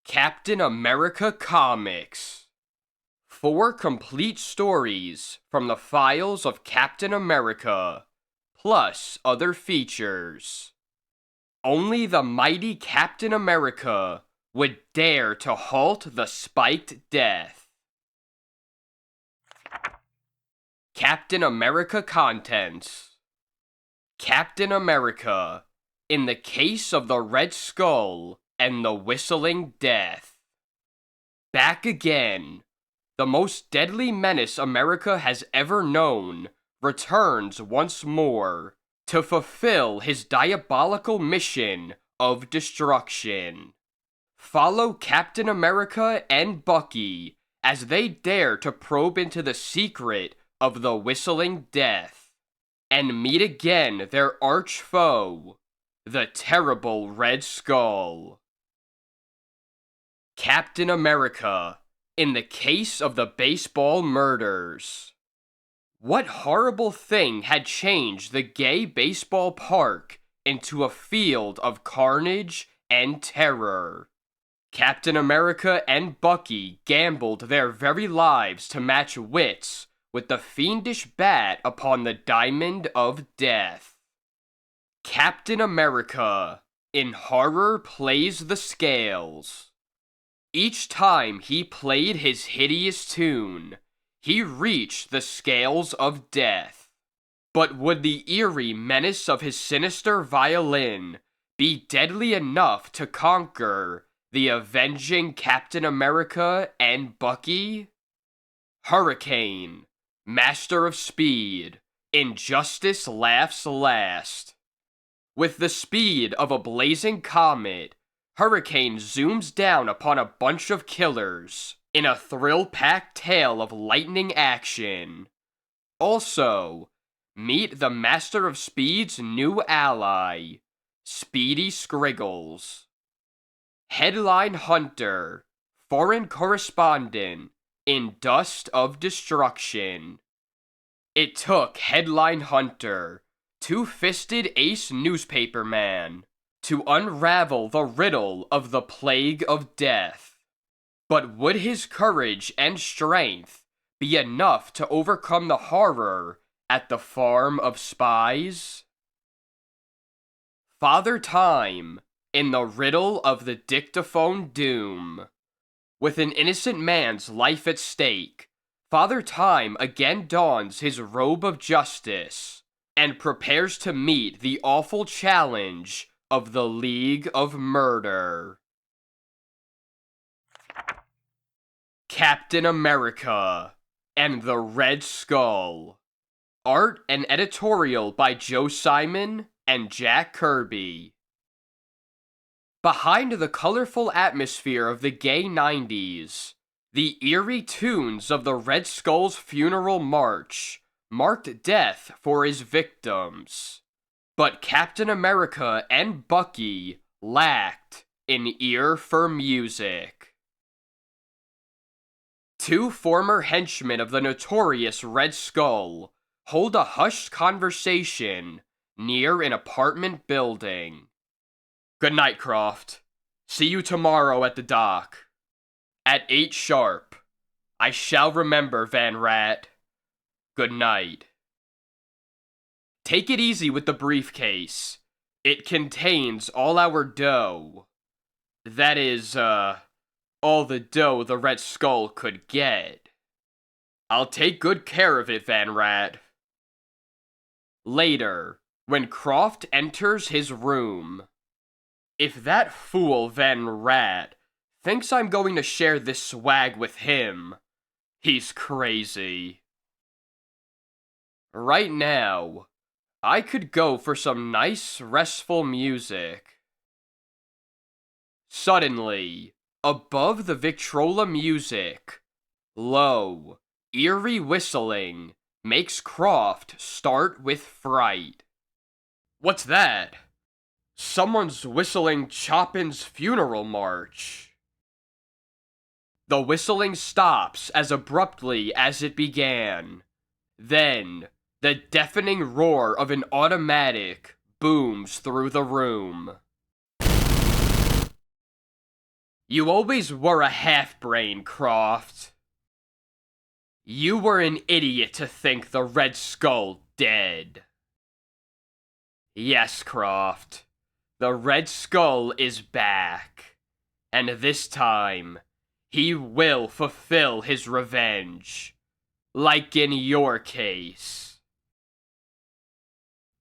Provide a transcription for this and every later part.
Captain America Comics. 4 complete stories from the files of Captain America, plus other features. Only the mighty Captain America would dare to halt the spiked death. Captain America contents. Captain America, in the case of the Red Skull and the Whistling Death. Back again. The most deadly menace America has ever known returns once more to fulfill his diabolical mission of destruction. Follow Captain America and Bucky as they dare to probe into the secret of the Whistling Death and meet again their arch foe, the terrible Red Skull. Captain America, in the case of the baseball murders. What horrible thing had changed the gay baseball park into a field of carnage and terror? Captain America and Bucky gambled their very lives to match wits with the fiendish bat upon the diamond of death. Captain America, in horror, plays the scales. Each time he played his hideous tune, he reached the scales of death. But would the eerie menace of his sinister violin be deadly enough to conquer the avenging Captain America and Bucky? Hurricane, master of speed, injustice laughs last. With the speed of a blazing comet, Hurricane zooms down upon a bunch of killers in a thrill-packed tale of lightning action. Also, meet the Master of Speed's new ally, Speedy Scriggles. Headline Hunter Foreign Correspondent in Dust of Destruction. It took Headline Hunter, two-fisted ace newspaperman, to unravel the riddle of the plague of death. But would his courage and strength be enough to overcome the horror at the farm of spies? Father Time, in the riddle of the dictaphone doom. With an innocent man's life at stake, Father Time again dons his robe of justice and prepares to meet the awful challenge of the League of Murder. Captain America and the Red Skull. Art and editorial by Joe Simon and Jack Kirby. Behind the colorful atmosphere of the gay 90s, the eerie tunes of the Red Skull's funeral march marked death for his victims. But Captain America and Bucky lacked an ear for music. 2 former henchmen of the notorious Red Skull hold a hushed conversation near an apartment building. Good night, Croft. See you tomorrow at the dock. At 8 sharp. I shall remember, Van Rat. Good night. Take it easy with the briefcase. It contains all our dough. That is, all the dough the Red Skull could get. I'll take good care of it, Van Rat. Later, when Croft enters his room. If that fool Van Rat thinks I'm going to share this swag with him, he's crazy. Right now, I could go for some nice, restful music. Suddenly, above the Victrola music, low, eerie whistling makes Croft start with fright. What's that? Someone's whistling Chopin's funeral march. The whistling stops as abruptly as it began. Then, the deafening roar of an automatic booms through the room. You always were a half-brain, Croft. You were an idiot to think the Red Skull dead. Yes, Croft. The Red Skull is back. And this time, he will fulfill his revenge. Like in your case.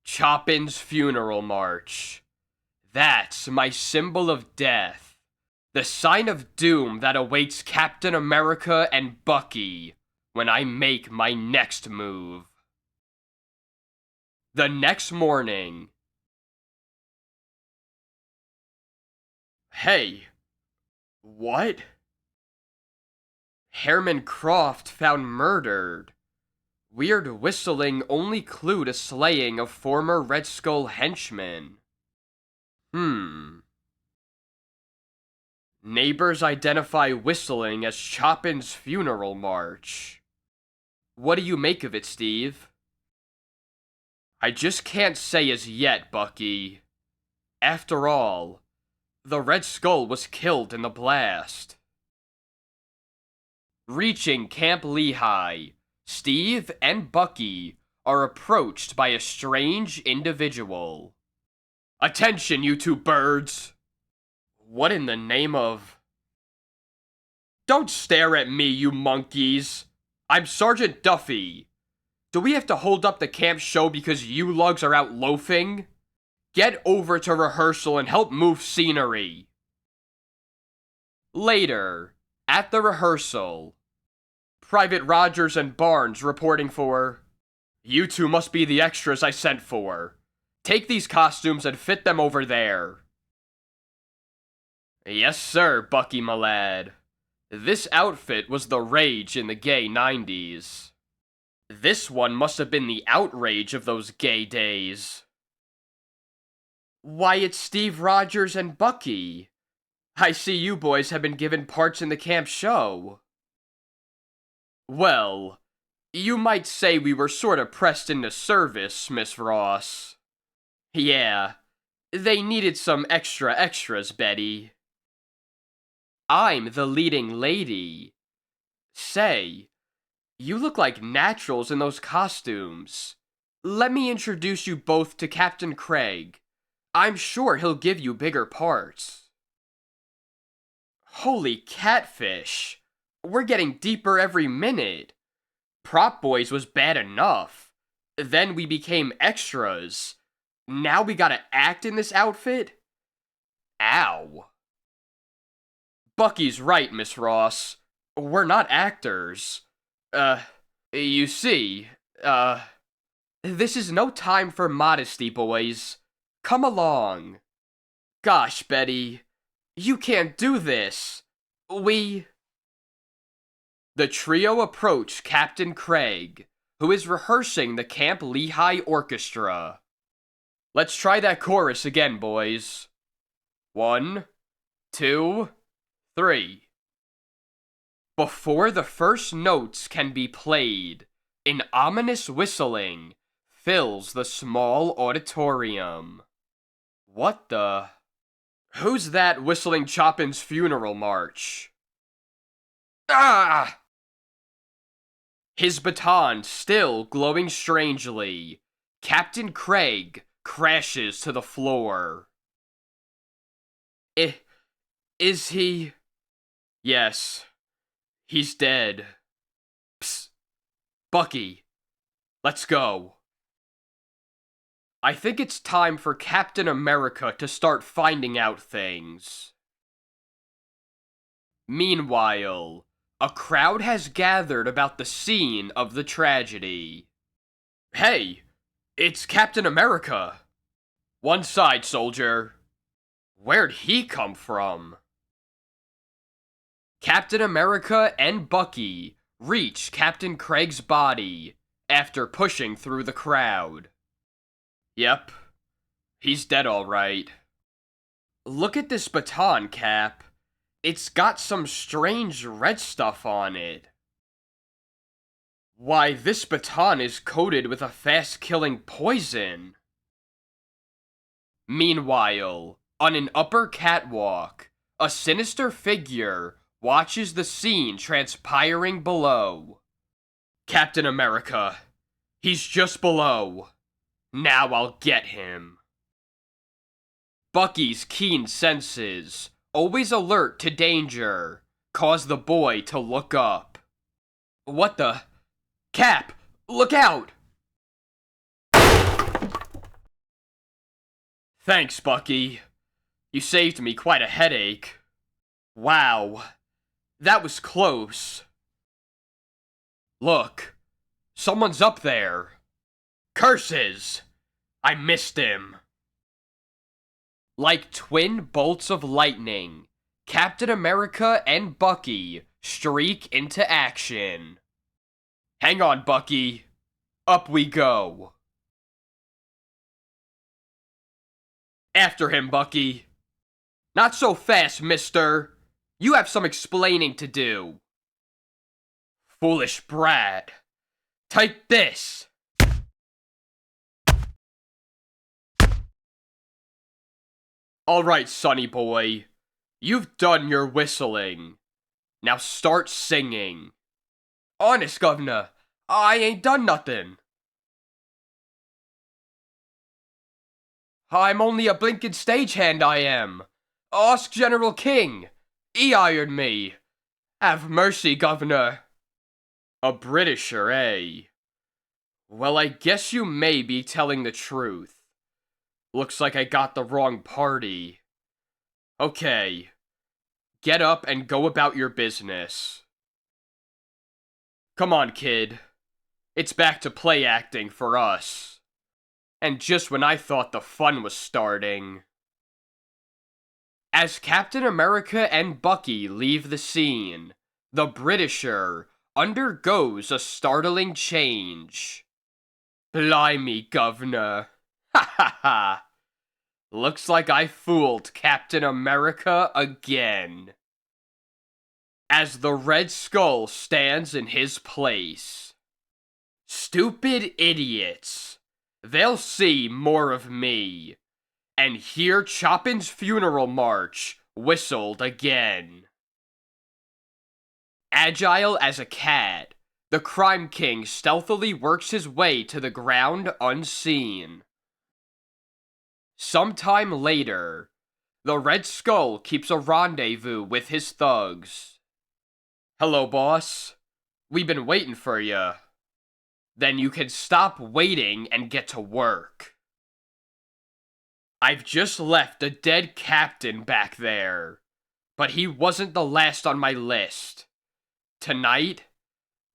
Chopin's funeral march. That's my symbol of death. The sign of doom that awaits Captain America and Bucky when I make my next move. The next morning. Hey. What? Herman Croft found murdered. Weird whistling only clue to slaying of former Red Skull henchmen. Neighbors identify whistling as Chopin's funeral march. What do you make of it, Steve? I just can't say as yet, Bucky. After all, the Red Skull was killed in the blast. Reaching Camp Lehigh, Steve and Bucky are approached by a strange individual. Attention, you two birds! What in the name of... Don't stare at me, you monkeys! I'm Sergeant Duffy. Do we have to hold up the camp show because you lugs are out loafing? Get over to rehearsal and help move scenery. Later, at the rehearsal, Private Rogers and Barnes reporting for... You two must be the extras I sent for. Take these costumes and fit them over there. Yes, sir, Bucky, my lad. This outfit was the rage in the gay 90s. This one must have been the outrage of those gay days. Why, it's Steve Rogers and Bucky. I see you boys have been given parts in the camp show. Well, you might say we were sort of pressed into service, Miss Ross. Yeah, they needed some extras, Betty. I'm the leading lady. Say, you look like naturals in those costumes. Let me introduce you both to Captain Craig. I'm sure he'll give you bigger parts. Holy catfish. We're getting deeper every minute. Prop Boys was bad enough. Then we became extras. Now we gotta act in this outfit? Ow. Bucky's right, Miss Ross. We're not actors. You see, this is no time for modesty, boys. Come along. Gosh, Betty, you can't do this. The trio approach Captain Craig, who is rehearsing the Camp Lehigh Orchestra. Let's try that chorus again, boys. 1, 2, 3. Before the first notes can be played, an ominous whistling fills the small auditorium. What the... Who's that whistling Chopin's funeral march? Ah! His baton still glowing strangely, Captain Craig crashes to the floor. Is he... Yes, he's dead. Psst. Bucky, let's go. I think it's time for Captain America to start finding out things. Meanwhile, a crowd has gathered about the scene of the tragedy. Hey, it's Captain America. One side, soldier. Where'd he come from? Captain America and Bucky reach Captain Craig's body after pushing through the crowd. Yep, he's dead all right. Look at this baton, Cap. It's got some strange red stuff on it. Why, this baton is coated with a fast-killing poison. Meanwhile, on an upper catwalk, A sinister figure watches the scene transpiring below. Captain America. He's just below. Now I'll get him. Bucky's keen senses, always alert to danger, cause the boy to look up. What the? Cap! Look out! Thanks, Bucky. You saved me quite a headache. Wow. That was close. Look. Someone's up there. Curses! I missed him. Like twin bolts of lightning, Captain America and Bucky streak into action. Hang on, Bucky. Up we go. After him, Bucky. Not so fast, mister. You have some explaining to do. Foolish brat. Take this. Alright, sonny boy. You've done your whistling. Now start singing. Honest, governor, I ain't done nothing. I'm only a blinking stagehand, I am. Ask General King. He hired me. Have mercy, governor. A Britisher, eh? Well, I guess you may be telling the truth. Looks like I got the wrong party. Okay. Get up and go about your business. Come on, kid. It's back to play acting for us. And just when I thought the fun was starting. As Captain America and Bucky leave the scene, the Britisher undergoes a startling change. Blimey, governor. Ha ha ha. Looks like I fooled Captain America again. As the Red Skull stands in his place. Stupid idiots. They'll see more of me. And hear Chopin's funeral march whistled again. Agile as a cat, the Crime King stealthily works his way to the ground unseen. Sometime later, the Red Skull keeps a rendezvous with his thugs. Hello, boss. We've been waiting for ya. Then you can stop waiting and get to work. I've just left a dead captain back there, but he wasn't the last on my list. Tonight,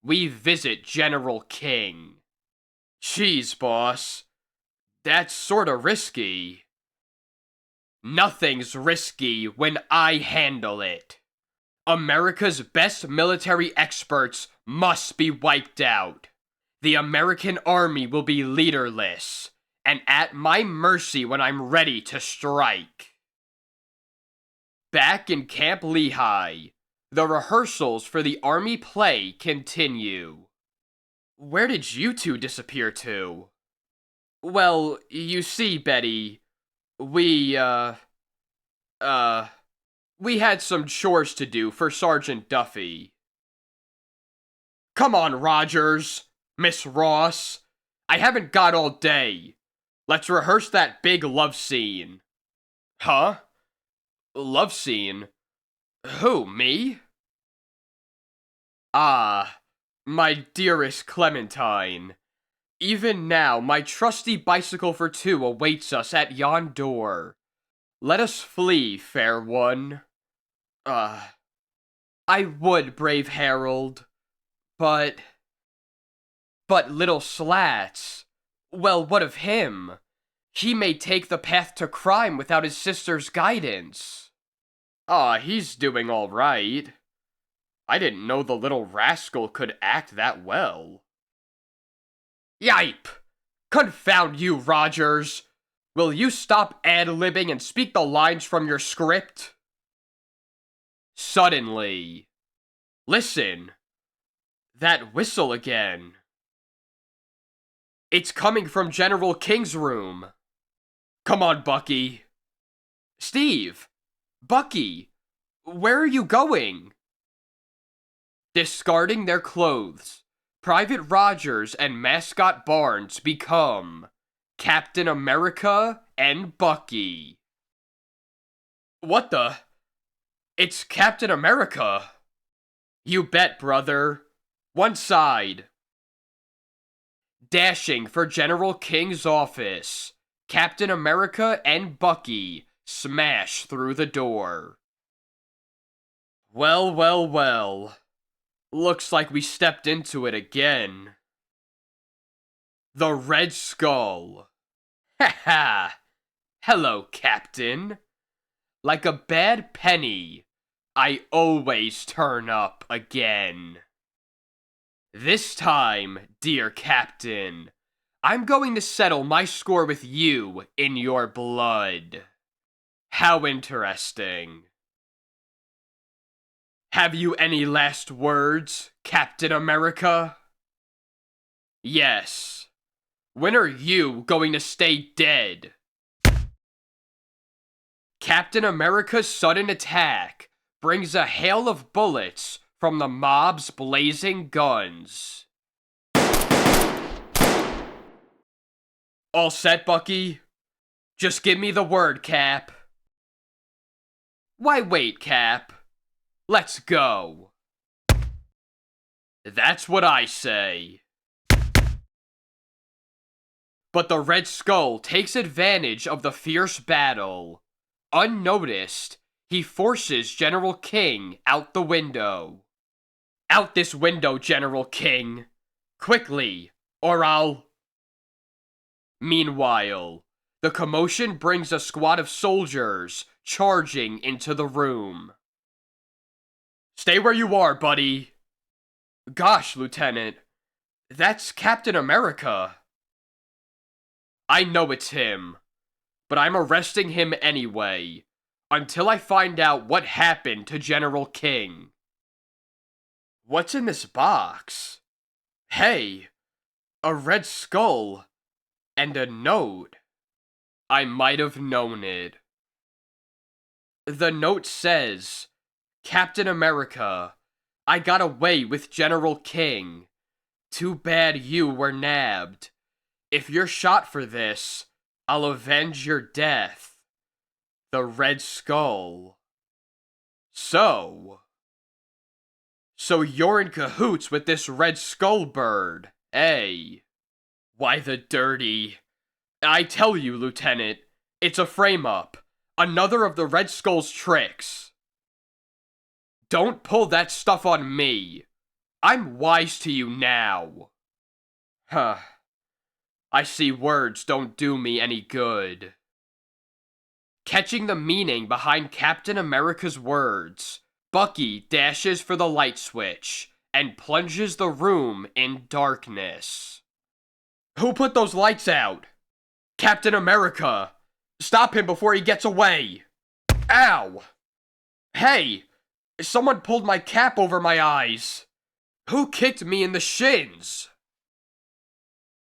we visit General King. Jeez, boss. That's sorta risky. Nothing's risky when I handle it. America's best military experts must be wiped out. The American army will be leaderless, and at my mercy when I'm ready to strike. Back in Camp Lehigh, the rehearsals for the army play continue. Where did you two disappear to? Well, you see, Betty, we had some chores to do for Sergeant Duffy. Come on, Rogers, Miss Ross. I haven't got all day. Let's rehearse that big love scene. Huh? Love scene? Who, me? Ah, my dearest Clementine. Even now, my trusty bicycle for two awaits us at yon door. Let us flee, fair one. I would, brave Harold, but little Slats, well, what of him? He may take the path to crime without his sister's guidance. He's doing all right. I didn't know the little rascal could act that well. Yipe! Confound you, Rogers! Will you stop ad-libbing and speak the lines from your script? Suddenly. Listen. That whistle again. It's coming from General King's room. Come on, Bucky. Steve! Bucky! Where are you going? Discarding their clothes, Private Rogers and Mascot Barnes become Captain America and Bucky. What the? It's Captain America. You bet, brother. One side. Dashing for General King's office, Captain America and Bucky smash through the door. Well, well, well. Looks like we stepped into it again. The Red Skull. Ha ha! Hello, Captain. Like a bad penny, I always turn up again. This time, dear Captain, I'm going to settle my score with you in your blood. How interesting. Have you any last words, Captain America? Yes. When are you going to stay dead? Captain America's sudden attack brings a hail of bullets from the mob's blazing guns. All set, Bucky? Just give me the word, Cap. Why wait, Cap? Let's go. That's what I say. But the Red Skull takes advantage of the fierce battle. Unnoticed, he forces General King out the window. Out this window, General King. Quickly, or I'll... Meanwhile, the commotion brings a squad of soldiers charging into the room. Stay where you are, buddy. Gosh, Lieutenant, that's Captain America. I know it's him, but I'm arresting him anyway, until I find out what happened to General King. What's in this box? Hey, a red skull and a note. I might have known it. The note says, Captain America, I got away with General King. Too bad you were nabbed. If you're shot for this, I'll avenge your death. The Red Skull. So you're in cahoots with this Red Skull bird, eh? Why the dirty... I tell you, Lieutenant, it's a frame-up. Another of the Red Skull's tricks. Don't pull that stuff on me. I'm wise to you now. Huh. I see words don't do me any good. Catching the meaning behind Captain America's words, Bucky dashes for the light switch and plunges the room in darkness. Who put those lights out? Captain America! Stop him before he gets away! Ow! Hey! Someone pulled my cap over my eyes! Who kicked me in the shins?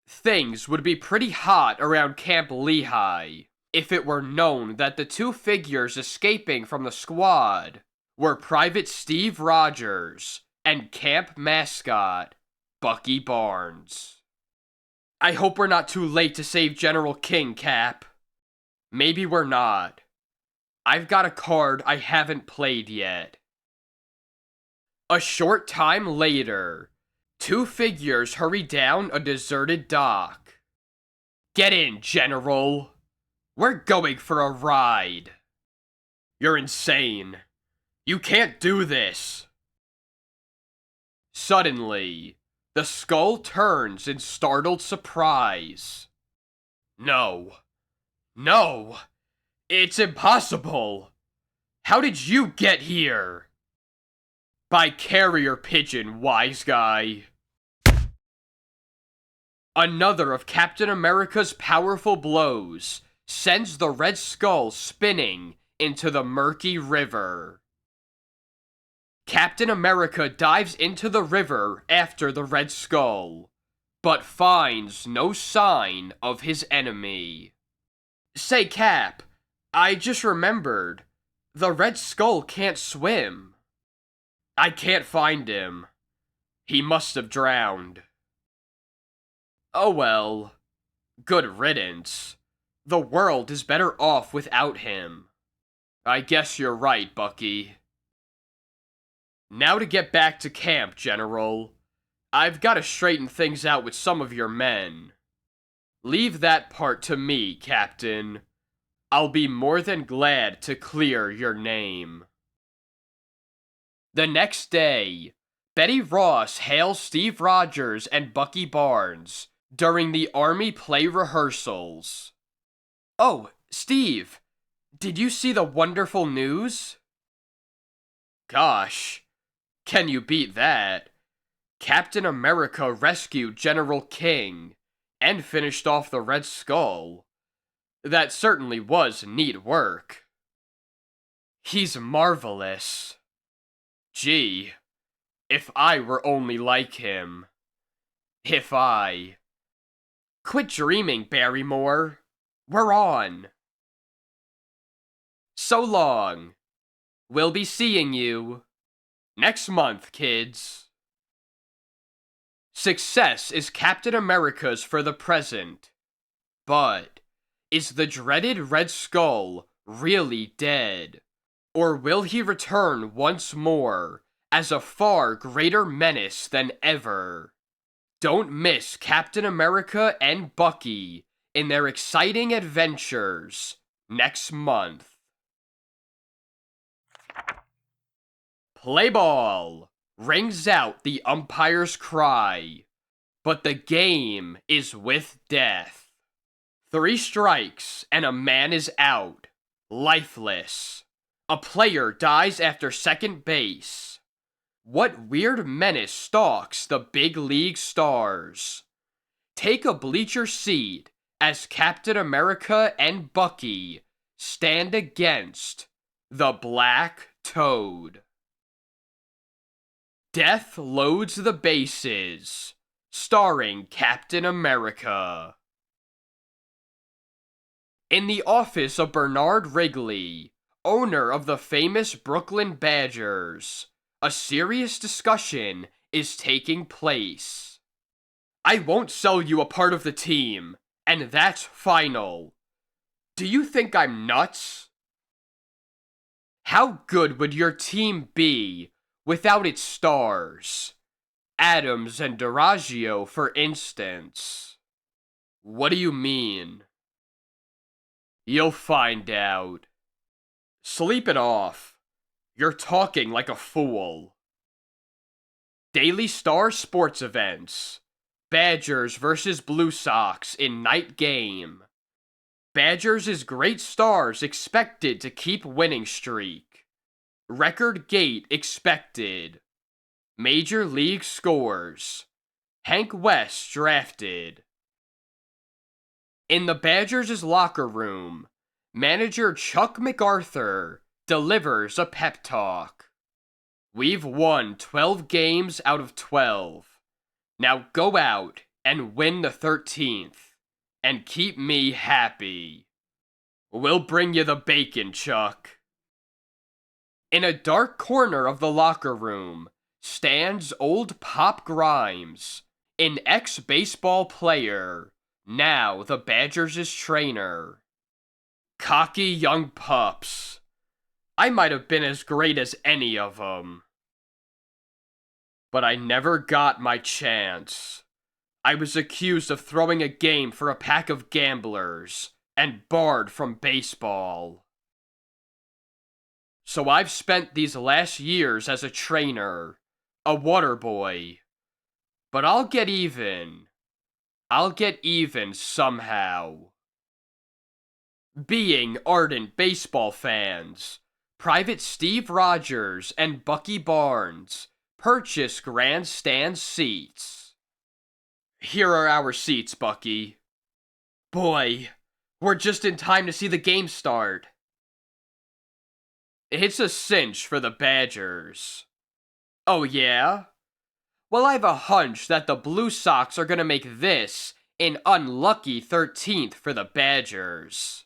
Things would be pretty hot around Camp Lehigh if it were known that the two figures escaping from the squad were Private Steve Rogers and camp mascot Bucky Barnes. I hope we're not too late to save General King, Cap. Maybe we're not. I've got a card I haven't played yet. A short time later, two figures hurry down a deserted dock. Get in, General. We're going for a ride. You're insane. You can't do this. Suddenly, the skull turns in startled surprise. No. No! It's impossible! How did you get here? By carrier pigeon, wise guy. Another of Captain America's powerful blows sends the Red Skull spinning into the murky river. Captain America dives into the river after the Red Skull, but finds no sign of his enemy. Say, Cap, I just remembered. The Red Skull can't swim. I can't find him. He must have drowned. Oh well. Good riddance. The world is better off without him. I guess you're right, Bucky. Now to get back to camp, General. I've got to straighten things out with some of your men. Leave that part to me, Captain. I'll be more than glad to clear your name. The next day, Betty Ross hails Steve Rogers and Bucky Barnes during the Army play rehearsals. Oh, Steve, did you see the wonderful news? Gosh, can you beat that? Captain America rescued General King and finished off the Red Skull. That certainly was neat work. He's marvelous. Gee, if I were only like him. If I... Quit dreaming, Barrymore. We're on. So long. We'll be seeing you next month, kids. Success is Captain America's for the present. But is the dreaded Red Skull really dead? Or will he return once more as a far greater menace than ever? Don't miss Captain America and Bucky in their exciting adventures next month. Play ball! Rings out the umpire's cry, but the game is with death. 3 strikes and a man is out, lifeless. A player dies after second base. What weird menace stalks the big league stars? Take a bleacher seat as Captain America and Bucky stand against the Black Toad. Death Loads the Bases, starring Captain America. In the office of Bernard Wrigley, owner of the famous Brooklyn Badgers, a serious discussion is taking place. I won't sell you a part of the team, and that's final. Do you think I'm nuts? How good would your team be without its stars? Adams and Duraggio, for instance. What do you mean? You'll find out. Sleep it off. You're talking like a fool. Daily Star sports events. Badgers versus Blue Sox in night game. Badgers' great stars expected to keep winning streak. Record gate expected. Major League scores. Hank West drafted. In the Badgers' locker room, manager Chuck MacArthur delivers a pep talk. We've won 12 games out of 12. Now go out and win the 13th, and keep me happy. We'll bring you the bacon, Chuck. In a dark corner of the locker room stands old Pop Grimes, an ex-baseball player, now the Badgers' trainer. Cocky young pups. I might have been as great as any of them. But I never got my chance. I was accused of throwing a game for a pack of gamblers and barred from baseball. So I've spent these last years as a trainer, a water boy. But I'll get even. I'll get even somehow. Being ardent baseball fans, Private Steve Rogers and Bucky Barnes purchase grandstand seats. Here are our seats, Bucky. Boy, we're just in time to see the game start. It's a cinch for the Badgers. Oh yeah? Well, I've a hunch that the Blue Sox are gonna make this an unlucky 13th for the Badgers.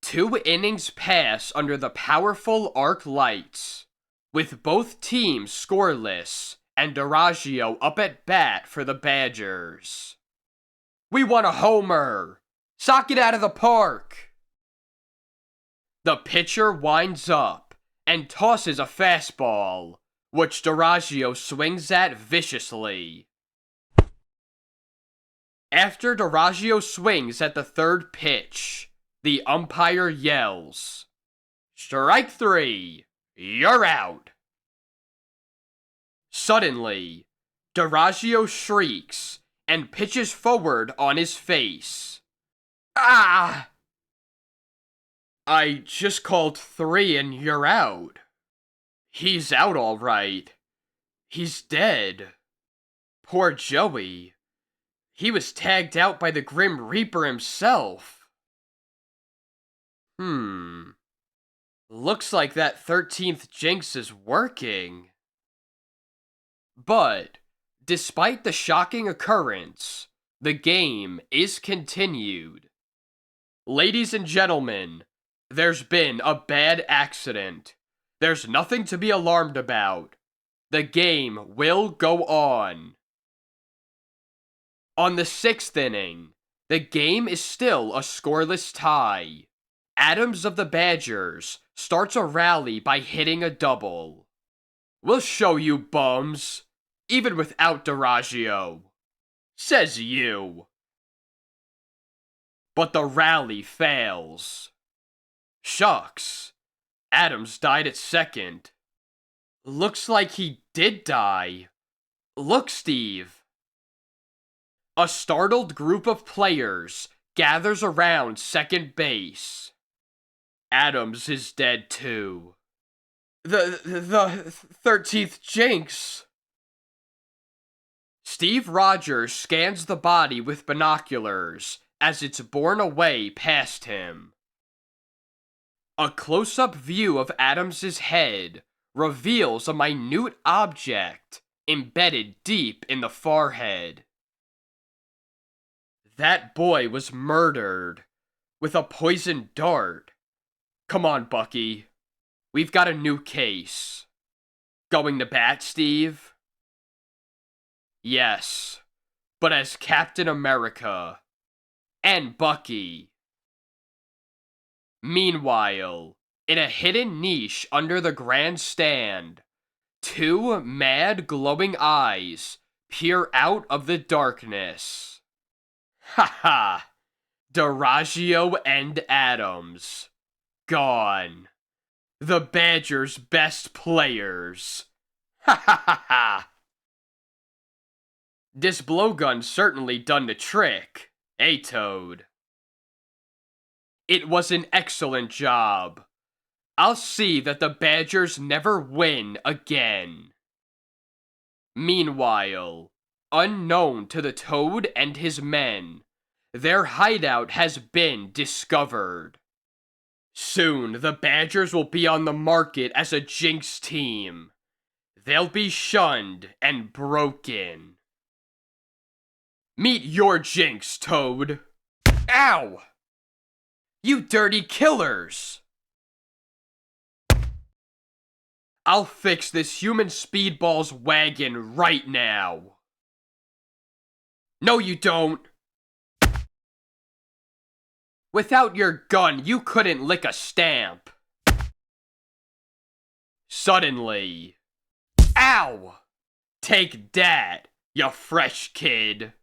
2 innings pass under the powerful arc lights, with both teams scoreless and Duraggio up at bat for the Badgers. "We want a homer! Sock it out of the park!" The pitcher winds up and tosses a fastball, which Duraggio swings at viciously. After Duraggio swings at the 3rd pitch, the umpire yells, "Strike 3, you're out." Suddenly, Duraggio shrieks and pitches forward on his face. "Ah! I just called 3 and you're out. He's out all right. He's dead. Poor Joey. He was tagged out by the Grim Reaper himself." Looks like that 13th jinx is working. But, despite the shocking occurrence, the game is continued. Ladies and gentlemen, there's been a bad accident. There's nothing to be alarmed about. The game will go on. On the 6th inning, the game is still a scoreless tie. Adams of the Badgers starts a rally by hitting a double. "We'll show you bums, even without Duraggio," says you. But the rally fails. Shucks, Adams died at second. Looks like he did die. Look, Steve. A startled group of players gathers around second base. Adams is dead too. The 13th jinx. Steve Rogers scans the body with binoculars as it's borne away past him. A close-up view of Adams's head reveals a minute object embedded deep in the forehead. That boy was murdered with a poisoned dart. Come on, Bucky. We've got a new case. Going to bat, Steve? Yes, but as Captain America and Bucky. Meanwhile, in a hidden niche under the grandstand, 2 mad glowing eyes peer out of the darkness. Ha ha! Duraggio and Adams. Gone. The Badgers' best players. Ha ha ha ha! This blowgun certainly done the trick, eh, Toad? It was an excellent job. I'll see that the Badgers never win again. Meanwhile, unknown to the Toad and his men, their hideout has been discovered. Soon, the Badgers will be on the market as a Jinx team. They'll be shunned and broken. Meet your Jinx, Toad. Ow! You dirty killers! I'll fix this human speedball's wagon right now. No, you don't. Without your gun, you couldn't lick a stamp. Suddenly. Ow! Take that, you fresh kid.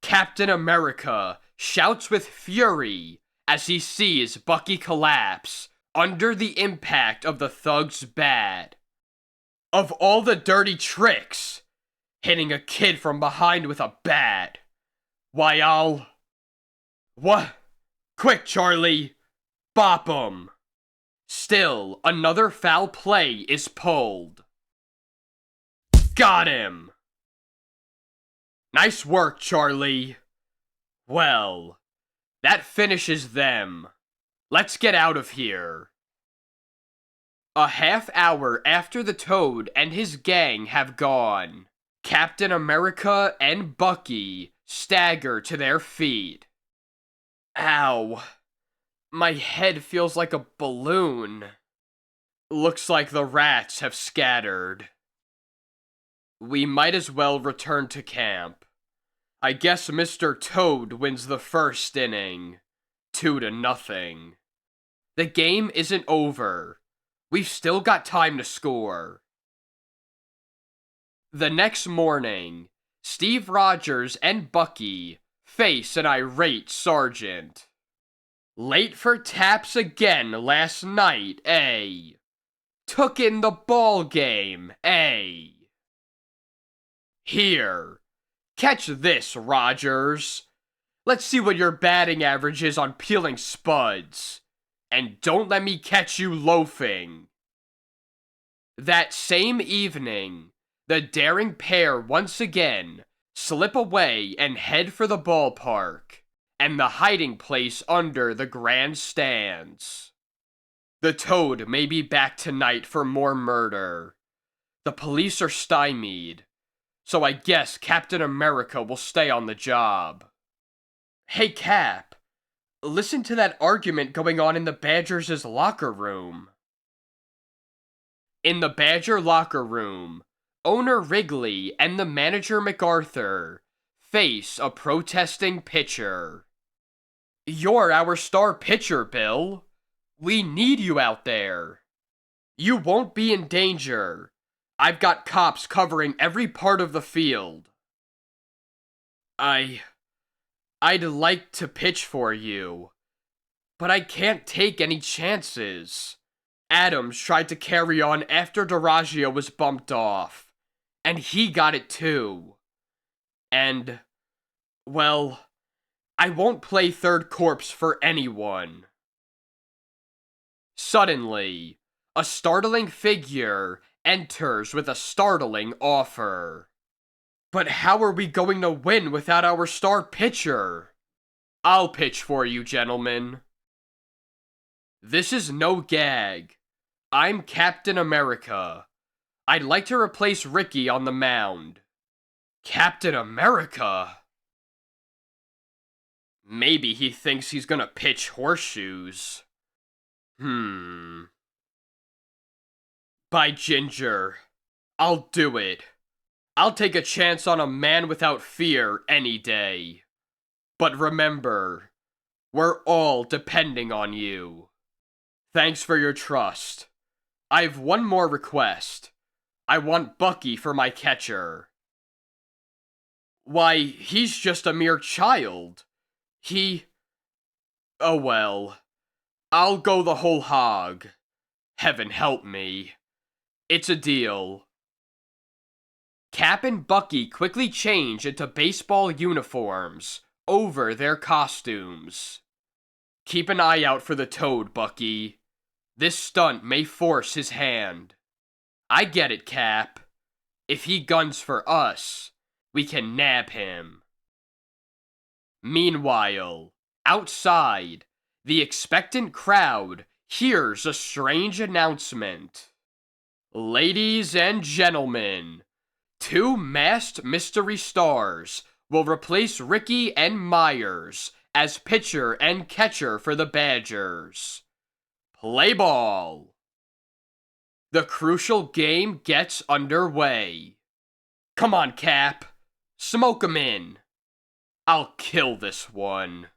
Captain America shouts with fury as he sees Bucky collapse under the impact of the thug's bat. Of all the dirty tricks, hitting a kid from behind with a bat. Why, What? Quick, Charlie! Bop 'em! Still, another foul play is pulled. Got him! Nice work, Charlie. Well, that finishes them. Let's get out of here. A half hour after the Toad and his gang have gone, Captain America and Bucky stagger to their feet. Ow. My head feels like a balloon. Looks like the rats have scattered. We might as well return to camp. I guess Mr. Toad wins the first inning. 2-0. The game isn't over. We've still got time to score. The next morning, Steve Rogers and Bucky face an irate sergeant. Late for taps again last night, eh? Took in the ball game, eh? Here, catch this, Rogers. Let's see what your batting average is on peeling spuds. And don't let me catch you loafing. That same evening, the daring pair once again slip away and head for the ballpark and the hiding place under the grandstands. The Toad may be back tonight for more murder. The police are stymied, so I guess Captain America will stay on the job. Hey Cap, listen to that argument going on in the Badgers' locker room. In the Badger locker room, owner Wrigley and the manager MacArthur face a protesting pitcher. You're our star pitcher, Bill. We need you out there. You won't be in danger. I've got cops covering every part of the field. I'd like to pitch for you, but I can't take any chances. Adams tried to carry on after DiRaggio was bumped off, and he got it too. And, well, I won't play third corpse for anyone. Suddenly, a startling figure enters with a startling offer. But how are we going to win without our star pitcher? I'll pitch for you, gentlemen. This is no gag. I'm Captain America. I'd like to replace Ricky on the mound. Captain America? Maybe he thinks he's gonna pitch horseshoes. By Ginger, I'll do it. I'll take a chance on a man without fear any day. But remember, we're all depending on you. Thanks for your trust. I've one more request. I want Bucky for my catcher. Why, he's just a mere child. Oh well. I'll go the whole hog. Heaven help me. It's a deal. Cap and Bucky quickly change into baseball uniforms over their costumes. Keep an eye out for the Toad, Bucky. This stunt may force his hand. I get it, Cap. If he guns for us, we can nab him. Meanwhile, outside, the expectant crowd hears a strange announcement. Ladies and gentlemen, 2 masked mystery stars will replace Ricky and Myers as pitcher and catcher for the Badgers. Play ball! The crucial game gets underway. Come on, Cap. Smoke 'em in. I'll kill this one.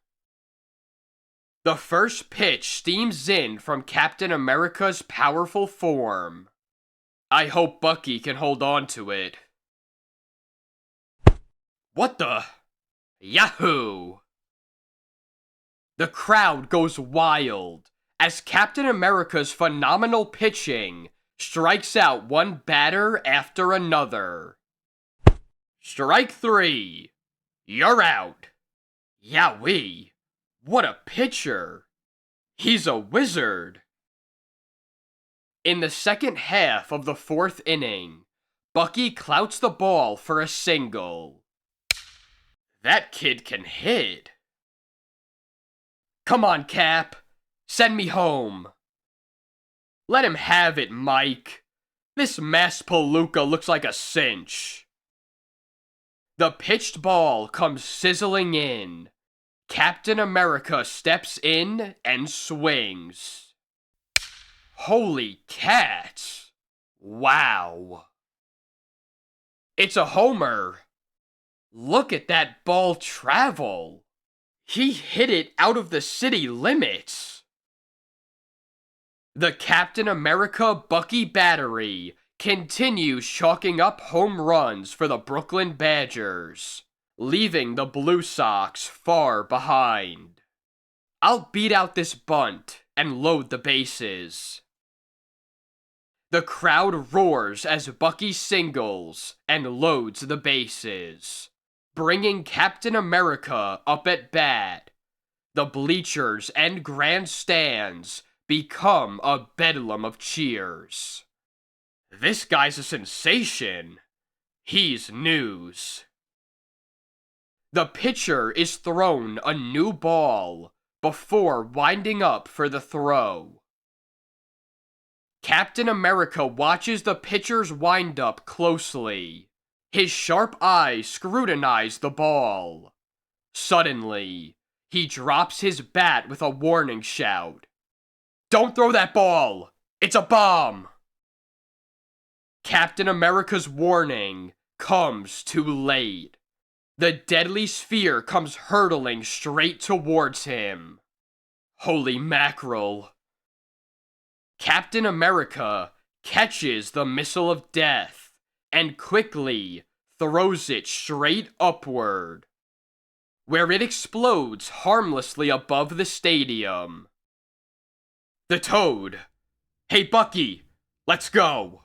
The first pitch steams in from Captain America's powerful form. I hope Bucky can hold on to it. What the? Yahoo! The crowd goes wild as Captain America's phenomenal pitching strikes out one batter after another. Strike 3. You're out. Yowee, what a pitcher. He's a wizard. In the second half of the 4th inning, Bucky clouts the ball for a single. That kid can hit. Come on, Cap. Send me home. Let him have it, Mike. This masked palooka looks like a cinch. The pitched ball comes sizzling in. Captain America steps in and swings. Holy cats! Wow. It's a homer. Look at that ball travel. He hit it out of the city limits. The Captain America Bucky battery continues chalking up home runs for the Brooklyn Badgers, leaving the Blue Sox far behind. I'll beat out this bunt and load the bases. The crowd roars as Bucky singles and loads the bases, bringing Captain America up at bat. The bleachers and grandstands become a bedlam of cheers. This guy's a sensation. He's news. The pitcher is thrown a new ball before winding up for the throw. Captain America watches the pitcher's windup closely. His sharp eyes scrutinize the ball. Suddenly, he drops his bat with a warning shout. "Don't throw that ball! It's a bomb!" Captain America's warning comes too late. The deadly sphere comes hurtling straight towards him. Holy mackerel. Captain America catches the missile of death and quickly throws it straight upward, where it explodes harmlessly above the stadium. The Toad. "Hey Bucky, let's go."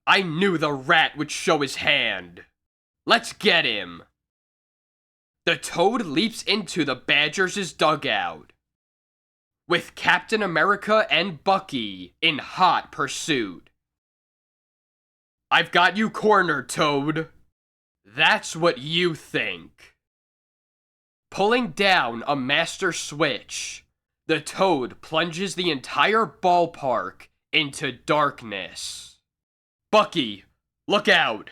I knew the rat would show his hand. Let's get him. The Toad leaps into the Badgers' dugout, with Captain America and Bucky in hot pursuit. "I've got you cornered, Toad." "That's what you think." Pulling down a master switch, the Toad plunges the entire ballpark into darkness. "Bucky, look out!"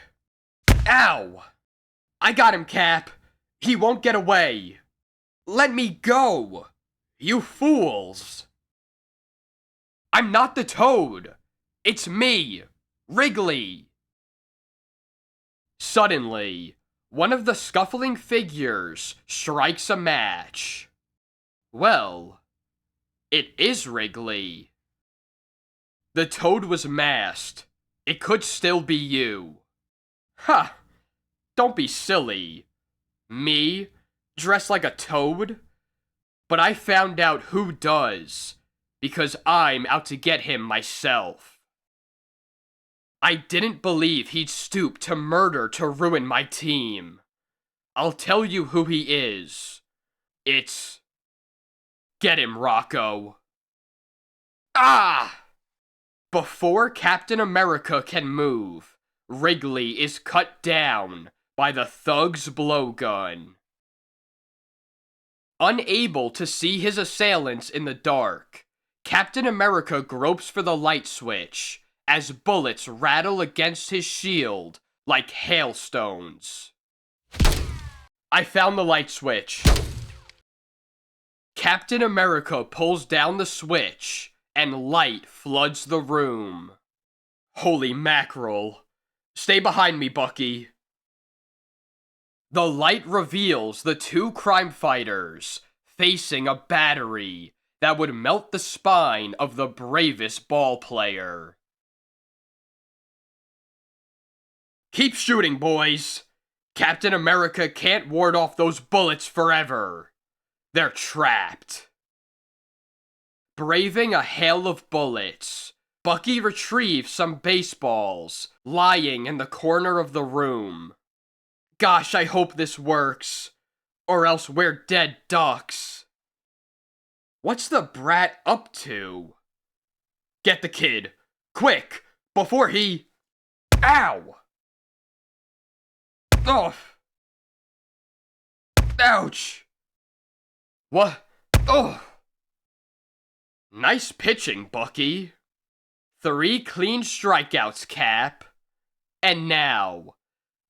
"Ow! I got him, Cap. He won't get away." "Let me go! You fools!" "I'm not the Toad. It's me, Wrigley." Suddenly, one of the scuffling figures strikes a match. Well, it is Wrigley. The Toad was masked. It could still be you. Ha! Don't be silly. Me, dressed like a toad? But I found out who does, because I'm out to get him myself. I didn't believe he'd stoop to murder to ruin my team. I'll tell you who he is. It's... Get him, Rocco. Ah! Before Captain America can move, Wrigley is cut down by the thug's blowgun. Unable to see his assailants in the dark, Captain America gropes for the light switch as bullets rattle against his shield like hailstones. I found the light switch. Captain America pulls down the switch and light floods the room. Holy mackerel. Stay behind me, Bucky. The light reveals the two crime fighters facing a battery that would melt the spine of the bravest ball player. Keep shooting, boys. Captain America can't ward off those bullets forever. They're trapped. Braving a hail of bullets, Bucky retrieves some baseballs lying in the corner of the room. Gosh, I hope this works, or else we're dead ducks. What's the brat up to? Get the kid, quick, before he... Ow! Oh! Ouch! What? Oh! Nice pitching, Bucky. 3 clean strikeouts, Cap. And now,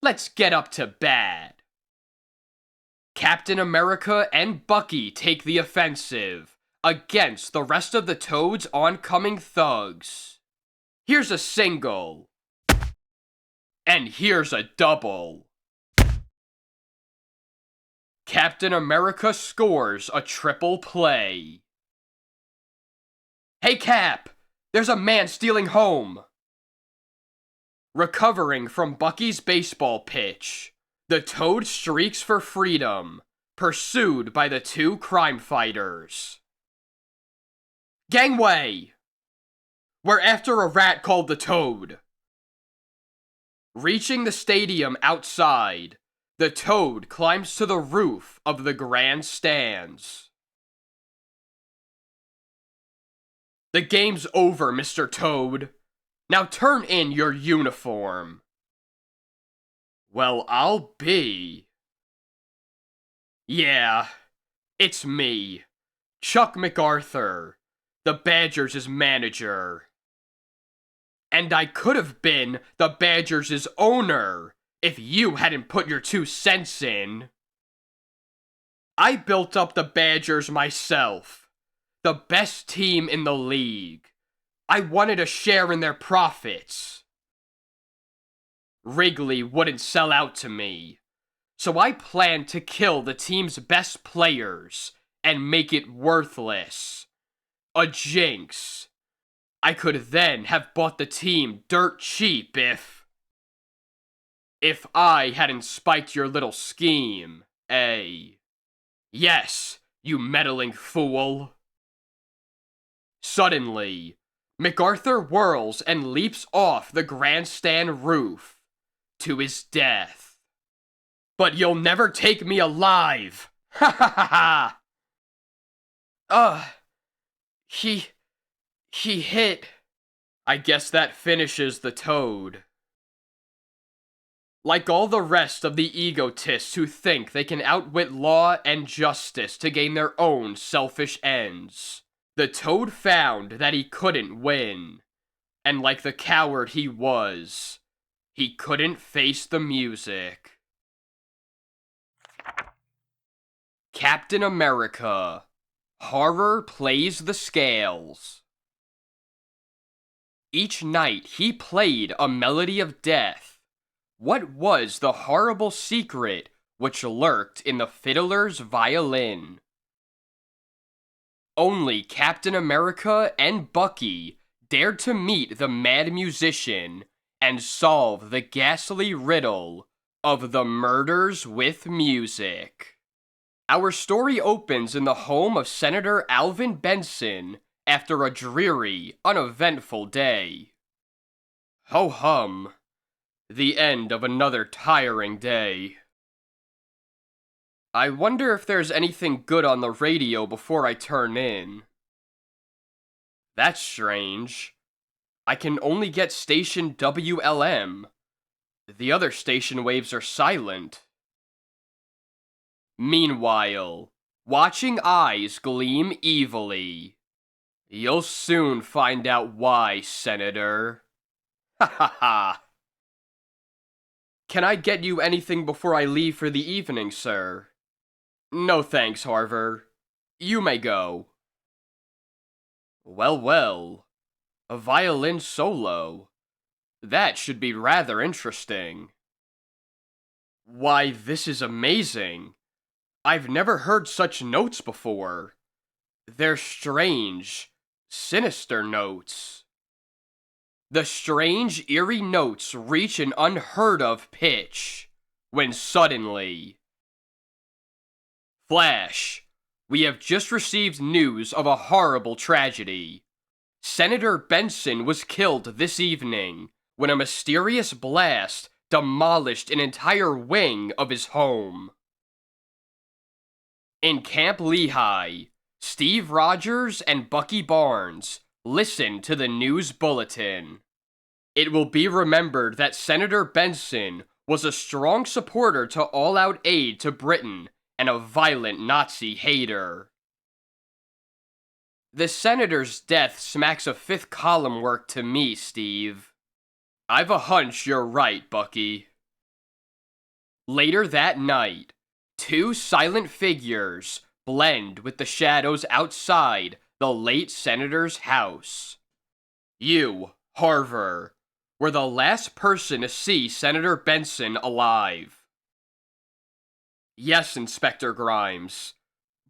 let's get up to bat. Captain America and Bucky take the offensive against the rest of the Toad's oncoming thugs. Here's a single. And here's a double. Captain America scores a triple play. Hey Cap! There's a man stealing home! Recovering from Bucky's baseball pitch, the Toad streaks for freedom, pursued by the two crime fighters. Gangway! We're after a rat called the Toad. Reaching the stadium outside, the Toad climbs to the roof of the grandstands. The game's over, Mr. Toad. Now turn in your uniform. Well, I'll be. Yeah, it's me, Chuck MacArthur, the Badgers' manager. And I could have been the Badgers' owner if you hadn't put your 2 cents in. I built up the Badgers myself, the best team in the league. I wanted a share in their profits. Wrigley wouldn't sell out to me, so I planned to kill the team's best players and make it worthless. A jinx. I could then have bought the team dirt cheap if I hadn't spiked your little scheme, eh? Yes, you meddling fool. Suddenly, MacArthur whirls and leaps off the grandstand roof to his death. But you'll never take me alive! Ha ha ha ha! He hit. I guess that finishes the Toad. Like all the rest of the egotists who think they can outwit law and justice to gain their own selfish ends, the Toad found that he couldn't win. And like the coward he was, he couldn't face the music. Captain America. Horror plays the scales. Each night he played a melody of death. What was the horrible secret which lurked in the fiddler's violin? Only Captain America and Bucky dared to meet the mad musician and solve the ghastly riddle of the murders with music. Our story opens in the home of Senator Alvin Benson after a dreary, uneventful day. Ho-hum. The end of another tiring day. I wonder if there's anything good on the radio before I turn in. That's strange. I can only get station WLM. The other station waves are silent. Meanwhile, watching eyes gleam evilly. You'll soon find out why, Senator. Ha ha ha. Can I get you anything before I leave for the evening, sir? No thanks, Harver. You may go. Well, well. A violin solo. That should be rather interesting. Why, this is amazing. I've never heard such notes before. They're strange, sinister notes. The strange, eerie notes reach an unheard-of pitch, when suddenly... Flash! We have just received news of a horrible tragedy. Senator Benson was killed this evening when a mysterious blast demolished an entire wing of his home. In Camp Lehigh, Steve Rogers and Bucky Barnes listen to the news bulletin. It will be remembered that Senator Benson was a strong supporter to all-out aid to Britain and a violent Nazi hater. The senator's death smacks of fifth column work to me, Steve. I've a hunch you're right, Bucky. Later that night, Two silent figures blend with the shadows outside the late senator's house. You, Harver, were the last person to see Senator Benson alive. Yes, Inspector Grimes,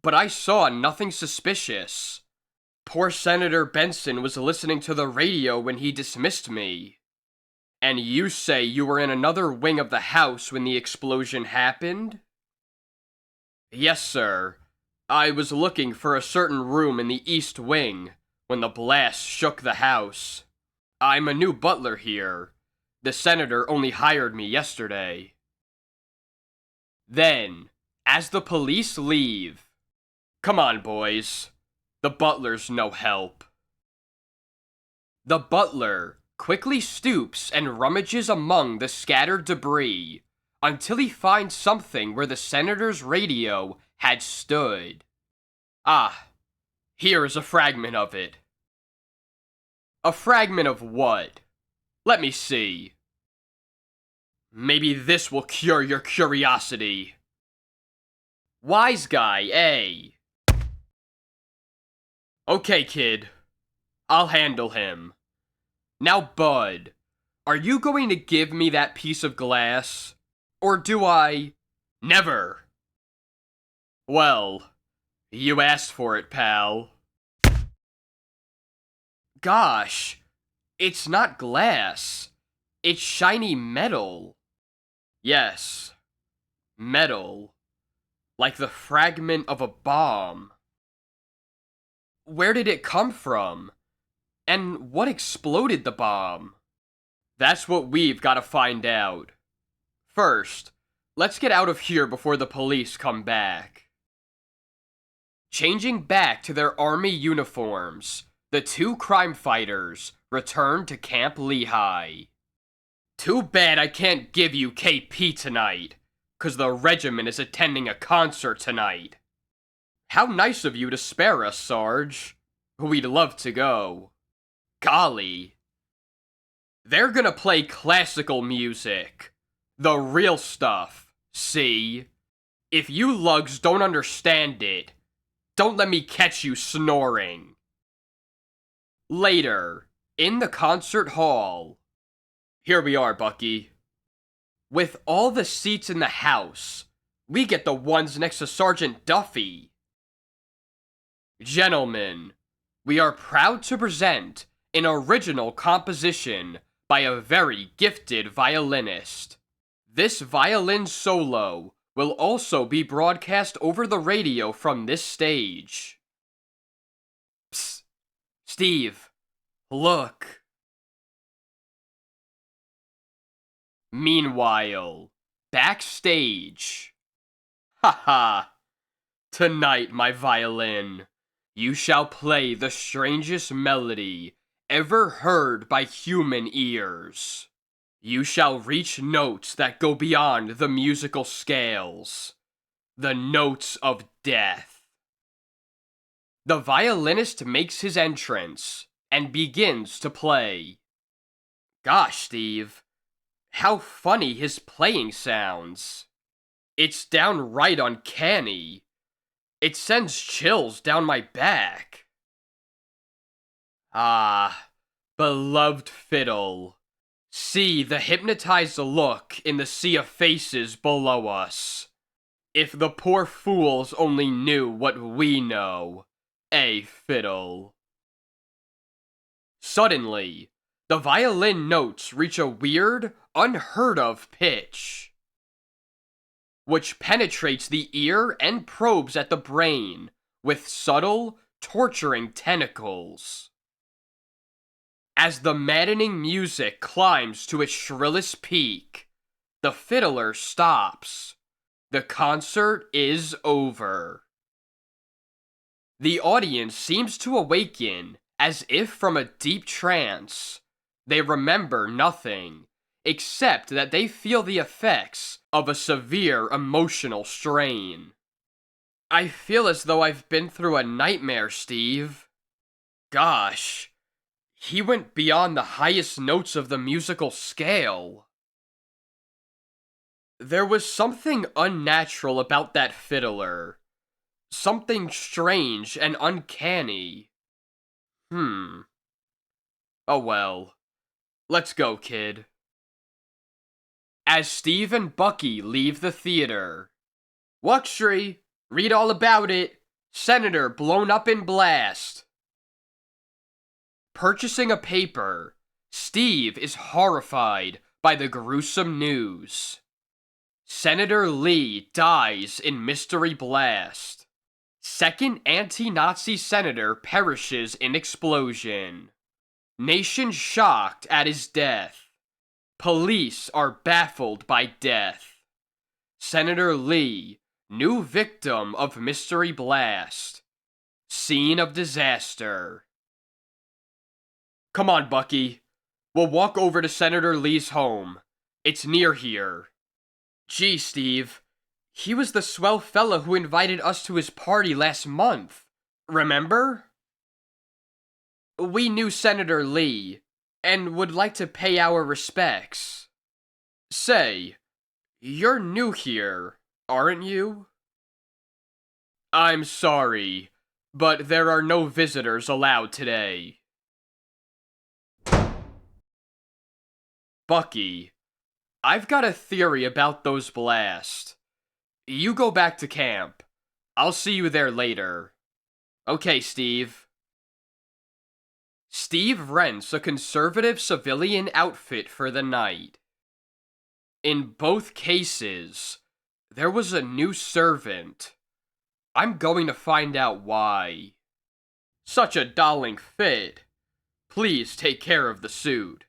but I saw nothing suspicious. Poor Senator Benson was listening to the radio when he dismissed me. And you say you were in another wing of the house when the explosion happened? Yes, sir. I was looking for a certain room in the east wing when the blast shook the house. I'm a new butler here. The senator only hired me yesterday. Then, as the police leave, come on, boys. The butler's no help. The butler quickly stoops and rummages among the scattered debris until he finds something where the senator's radio had stood. Ah, here is a fragment of it. A fragment of what? Let me see. Maybe this will cure your curiosity. Wise guy, eh? Okay, kid. I'll handle him. Now, Bud, are you going to give me that piece of glass? Or do I... Never! Well, you asked for it, pal. Gosh, it's not glass. It's shiny metal. Yes, metal. Like the fragment of a bomb. Where did it come from? And what exploded the bomb? That's what we've got to find out. First, let's get out of here before the police come back. Changing back to their army uniforms, the two crime fighters return to Camp Lehigh. Too bad I can't give you KP tonight, 'cause the regiment is attending a concert tonight. How nice of you to spare us, Sarge. We'd love to go. Golly. They're gonna play classical music. The real stuff, see? If you lugs don't understand it, don't let me catch you snoring. Later, in the concert hall. Here we are, Bucky. With all the seats in the house, we get the ones next to Sergeant Duffy. Gentlemen, we are proud to present an original composition by a very gifted violinist. This violin solo will also be broadcast over the radio from this stage. Psst, Steve, look. Meanwhile, backstage. Haha, tonight, my violin, you shall play the strangest melody ever heard by human ears. You shall reach notes that go beyond the musical scales, the notes of death. The violinist makes his entrance and begins to play. Gosh, Steve, how funny his playing sounds. It's downright uncanny. It sends chills down my back. Ah, beloved fiddle. See the hypnotized look in the sea of faces below us. If the poor fools only knew what we know, eh, fiddle? Suddenly, the violin notes reach a weird, unheard of pitch, which penetrates the ear and probes at the brain with subtle, torturing tentacles. As the maddening music climbs to its shrillest peak, the fiddler stops. The concert is over. The audience seems to awaken as if from a deep trance. They remember nothing, except that they feel the effects of a severe emotional strain. I feel as though I've been through a nightmare, Steve. Gosh, he went beyond the highest notes of the musical scale. There was something unnatural about that fiddler. Something strange and uncanny. Hmm. Oh well. Let's go, kid. As Steve and Bucky leave the theater. Luxury! Read all about it! Senator blown up in blast! Purchasing a paper, Steve is horrified by the gruesome news. Senator Lee dies in mystery blast. Second anti-Nazi senator perishes in explosion. Nation shocked at his death. Police are baffled by death. Senator Lee, new victim of mystery blast. Scene of disaster. Come on, Bucky. We'll walk over to Senator Lee's home. It's near here. Gee, Steve. He was the swell fella who invited us to his party last month. Remember? We knew Senator Lee, and would like to pay our respects. Say, you're new here, aren't you? I'm sorry, but there are no visitors allowed today. Bucky, I've got a theory about those blasts. You go back to camp. I'll see you there later. Okay, Steve. Steve rents a conservative civilian outfit for the night. In both cases, there was a new servant. I'm going to find out why. Such a darling fit. Please take care of the suit.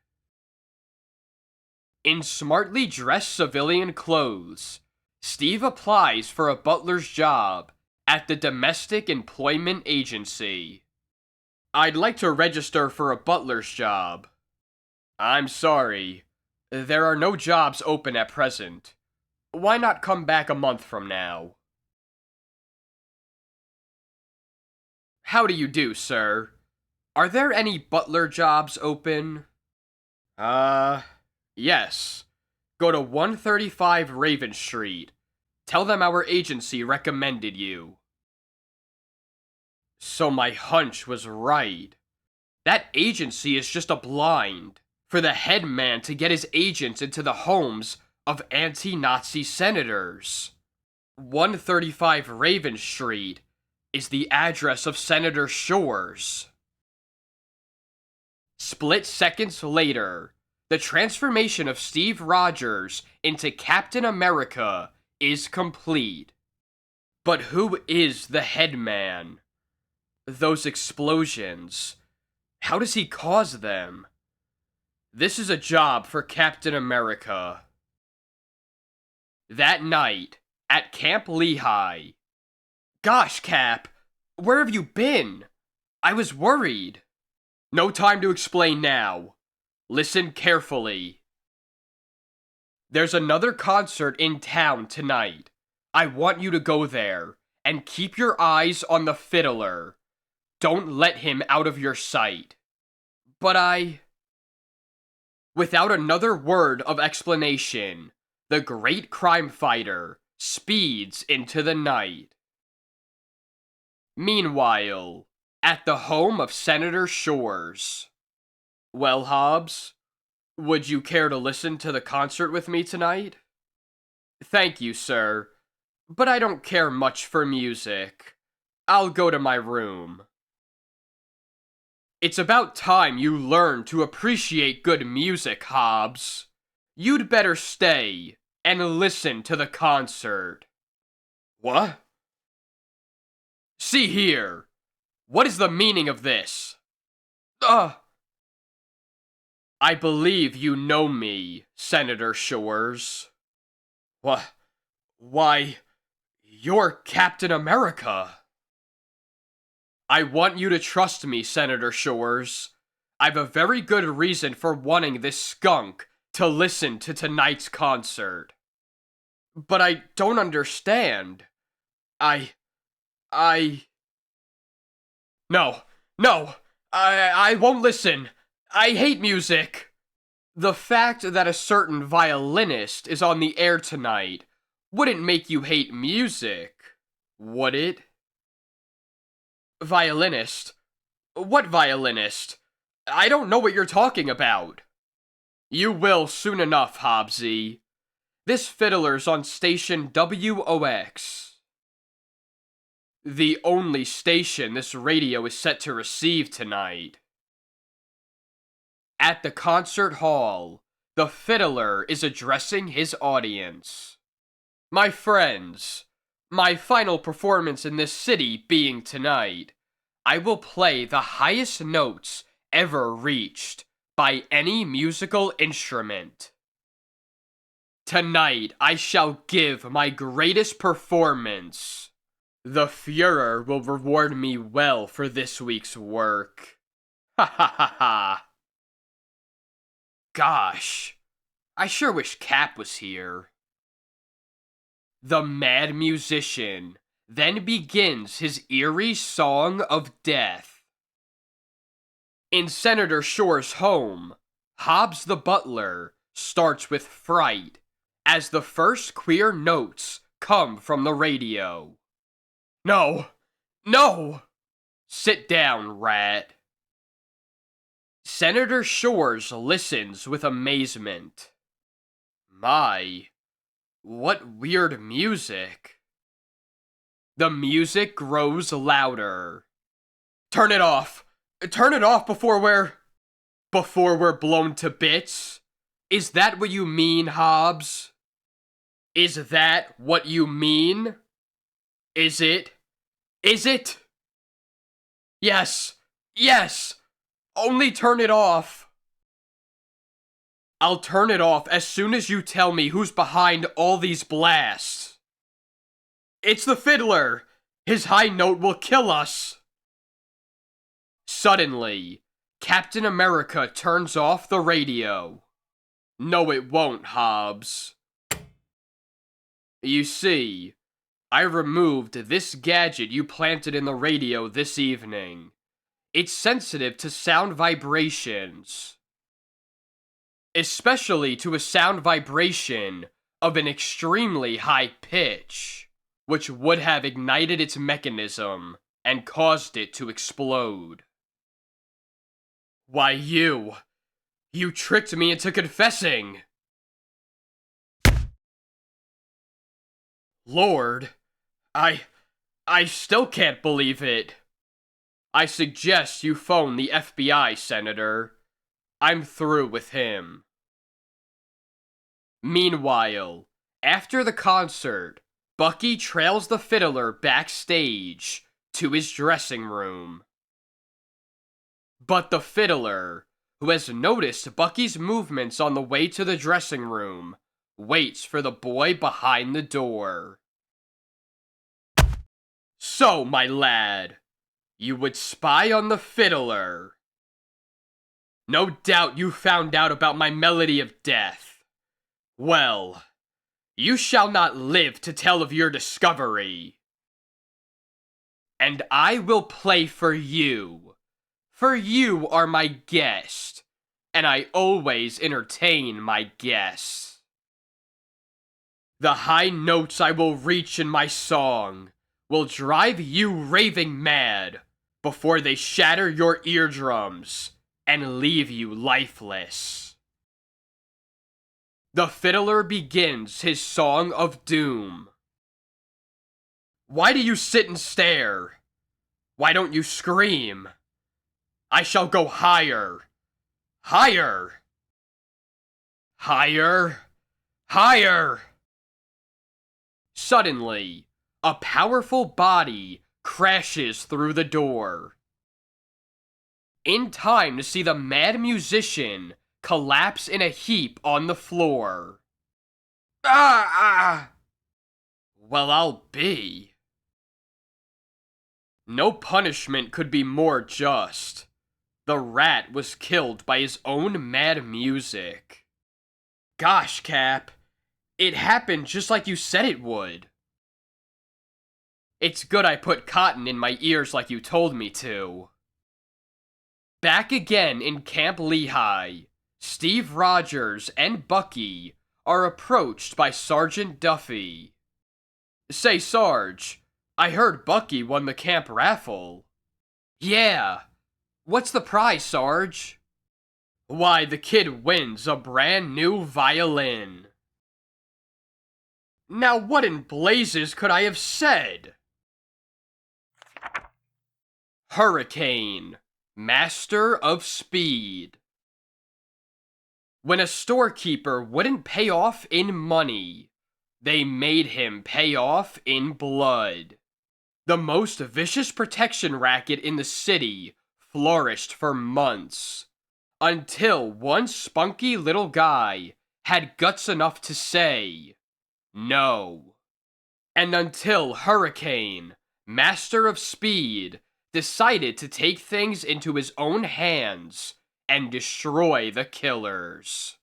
In smartly dressed civilian clothes, Steve applies for a butler's job at the Domestic Employment Agency. I'd like to register for a butler's job. I'm sorry. There are no jobs open at present. Why not come back a month from now? How do you do, sir? Are there any butler jobs open? Yes. Go to 135 Raven Street. Tell them our agency recommended you. So my hunch was right. That agency is just a blind for the head man to get his agents into the homes of anti-Nazi senators. 135 Raven Street is the address of Senator Shores. Split seconds later, the transformation of Steve Rogers into Captain America is complete. But who is the head man? Those explosions, how does he cause them? This is a job for Captain America. That night, at Camp Lehigh. Gosh, Cap, where have you been? I was worried. No time to explain now. Listen carefully. There's another concert in town tonight. I want you to go there, and keep your eyes on the fiddler. Don't let him out of your sight. But Without another word of explanation, the great crime fighter speeds into the night. Meanwhile, at the home of Senator Shores. Well, Hobbs, would you care to listen to the concert with me tonight? Thank you, sir, but I don't care much for music. I'll go to my room. It's about time you learn to appreciate good music, Hobbs. You'd better stay and listen to the concert. What? See here. What is the meaning of this? I believe you know me, Senator Shores. What? Why, you're Captain America. I want you to trust me, Senator Shores. I've a very good reason for wanting this skunk to listen to tonight's concert. But I don't understand. No, I won't listen. I hate music. The fact that a certain violinist is on the air tonight wouldn't make you hate music, would it? Violinist? What violinist? I don't know what you're talking about. You will soon enough, Hobbsy. This fiddler's on station WOX. The only station this radio is set to receive tonight. At the concert hall, the fiddler is addressing his audience. My friends, my final performance in this city being tonight, I will play the highest notes ever reached by any musical instrument. Tonight I shall give my greatest performance. The Führer will reward me well for this week's work. Ha ha ha ha. Gosh, I sure wish Cap was here. The mad musician then begins his eerie song of death. In Senator Shore's home, Hobbs the butler starts with fright as the first queer notes come from the radio. No! No! Sit down, rat. Senator Shores listens with amazement. My, what weird music. The music grows louder. Turn it off! Turn it off before we're blown to bits? Is that what you mean, Hobbs? Is that what you mean? Is it? Is it? Yes! Yes! Only turn it off. I'll turn it off as soon as you tell me who's behind all these blasts. It's the fiddler! His high note will kill us! Suddenly, Captain America turns off the radio. No, it won't, Hobbs. You see, I removed this gadget you planted in the radio this evening. It's sensitive to sound vibrations. Especially to a sound vibration of an extremely high pitch, which would have ignited its mechanism and caused it to explode. Why, you tricked me into confessing! Lord, I still can't believe it. I suggest you phone the FBI, Senator. I'm through with him. Meanwhile, after the concert, Bucky trails the fiddler backstage to his dressing room. But the fiddler, who has noticed Bucky's movements on the way to the dressing room, waits for the boy behind the door. So, my lad, you would spy on the fiddler. No doubt you found out about my melody of death. Well, you shall not live to tell of your discovery. And I will play for you. For you are my guest, and I always entertain my guests. The high notes I will reach in my song will drive you raving mad before they shatter your eardrums and leave you lifeless. The fiddler begins his song of doom. Why do you sit and stare? Why don't you scream? I shall go higher, higher, higher, higher. Suddenly, a powerful body crashes through the door. In time to see the mad musician collapse in a heap on the floor. Ah! Well, I'll be. No punishment could be more just. The rat was killed by his own mad music. Gosh, Cap, it happened just like you said it would. It's good I put cotton in my ears like you told me to. Back again in Camp Lehigh, Steve Rogers and Bucky are approached by Sergeant Duffy. Say, Sarge, I heard Bucky won the camp raffle. Yeah. What's the prize, Sarge? Why, the kid wins a brand new violin. Now what in blazes could I have said? Hurricane, master of speed. When a storekeeper wouldn't pay off in money, they made him pay off in blood. The most vicious protection racket in the city flourished for months, until one spunky little guy had guts enough to say, no. And until Hurricane, master of speed, decided to take things into his own hands and destroy the killers.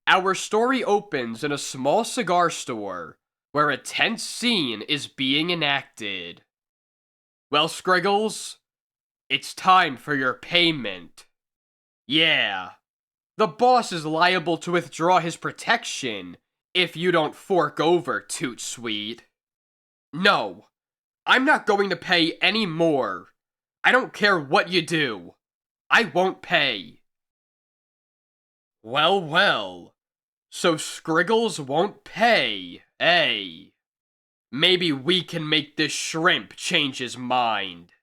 Our story opens in a small cigar store where a tense scene is being enacted. Well, Scriggles, it's time for your payment. Yeah, the boss is liable to withdraw his protection if you don't fork over, Toot Sweet. No, I'm not going to pay any more. I don't care what you do. I won't pay. Well, well. So Scriggles won't pay, eh? Maybe we can make this shrimp change his mind.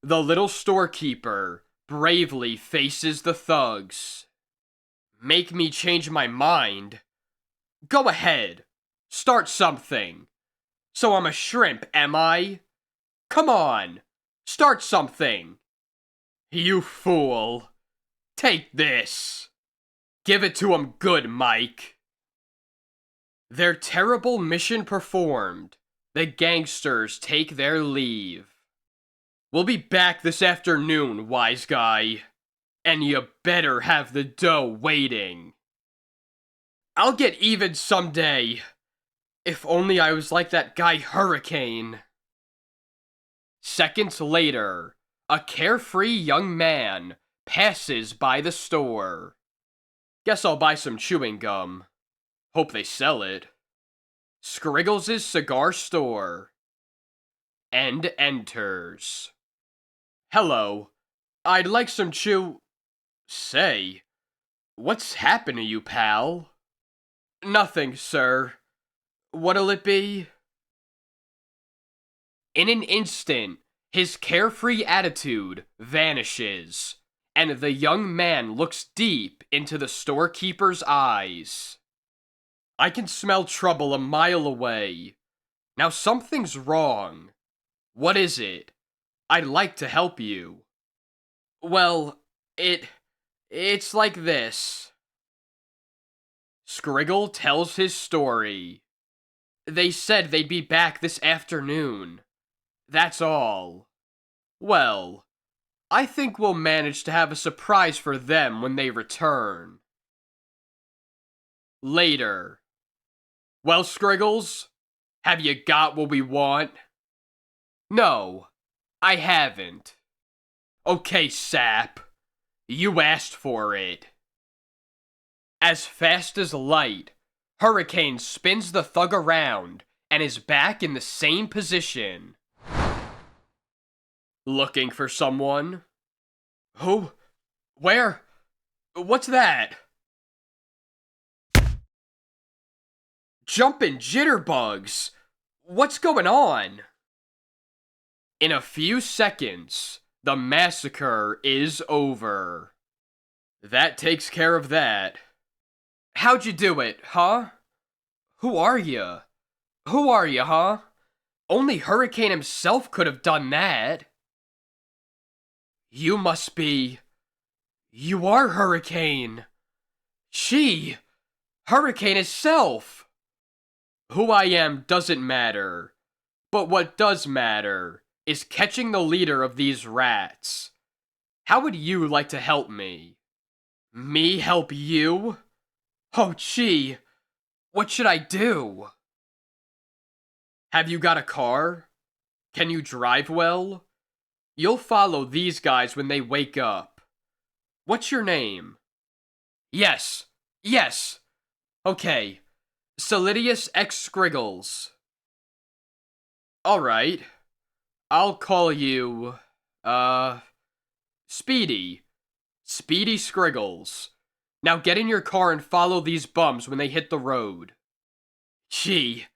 The little storekeeper bravely faces the thugs. Make me change my mind? Go ahead. Start something. So I'm a shrimp, am I? Come on. Start something. You fool. Take this. Give it to 'em good, Mike. Their terrible mission performed, the gangsters take their leave. We'll be back this afternoon, wise guy. And you better have the dough waiting. I'll get even someday. If only I was like that guy Hurricane. Seconds later, a carefree young man passes by the store. Guess I'll buy some chewing gum. Hope they sell it. Scriggles' cigar store. And enters. Hello. I'd like some Say, what's happened to you, pal? Nothing, sir. What'll it be? In an instant, his carefree attitude vanishes, and the young man looks deep into the storekeeper's eyes. I can smell trouble a mile away. Now something's wrong. What is it? I'd like to help you. Well, it's like this. Scriggle tells his story. They said they'd be back this afternoon. That's all. Well, I think we'll manage to have a surprise for them when they return. Later. Well, Scriggles, have you got what we want? No, I haven't. Okay, sap. You asked for it. As fast as light, Hurricane spins the thug around and is back in the same position. Looking for someone? Who? Where? What's that? Jumpin' jitterbugs! What's going on? In a few seconds, the massacre is over. That takes care of that. How'd you do it, huh? Who are you? Who are you, huh? Only Hurricane himself could have done that. You must be... You are Hurricane. Hurricane itself. Who I am doesn't matter. But what does matter is catching the leader of these rats. How would you like to help me? Me help you? Oh, gee. What should I do? Have you got a car? Can you drive well? You'll follow these guys when they wake up. What's your name? Yes. Yes. Okay. Solidius X Scriggles. Alright. I'll call you, Speedy. Speedy Scriggles. Now get in your car and follow these bums when they hit the road. Gee,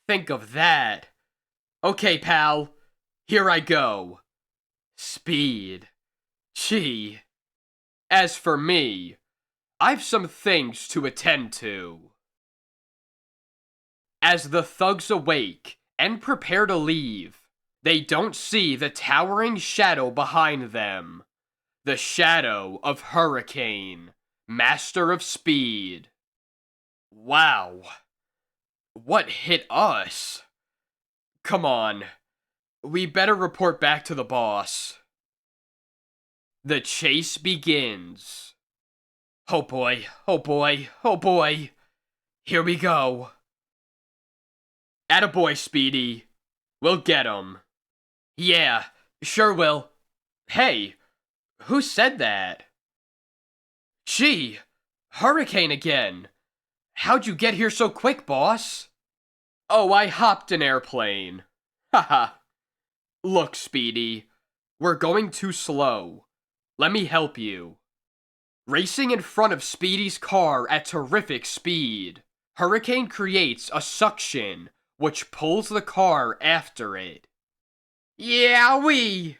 think of that. Okay, pal. Here I go. Speed. Gee. As for me, I've some things to attend to. As the thugs awake and prepare to leave, they don't see the towering shadow behind them. The shadow of Hurricane, master of speed. Wow. What hit us? Come on. We better report back to the boss. The chase begins. Oh boy, oh boy, oh boy. Here we go. Attaboy, Speedy. We'll get him. Yeah, sure will. Hey, who said that? Gee, Hurricane again. How'd you get here so quick, boss? Oh, I hopped an airplane. Haha. Look, Speedy, we're going too slow. Let me help you. Racing in front of Speedy's car at terrific speed, Hurricane creates a suction which pulls the car after it. Yowee!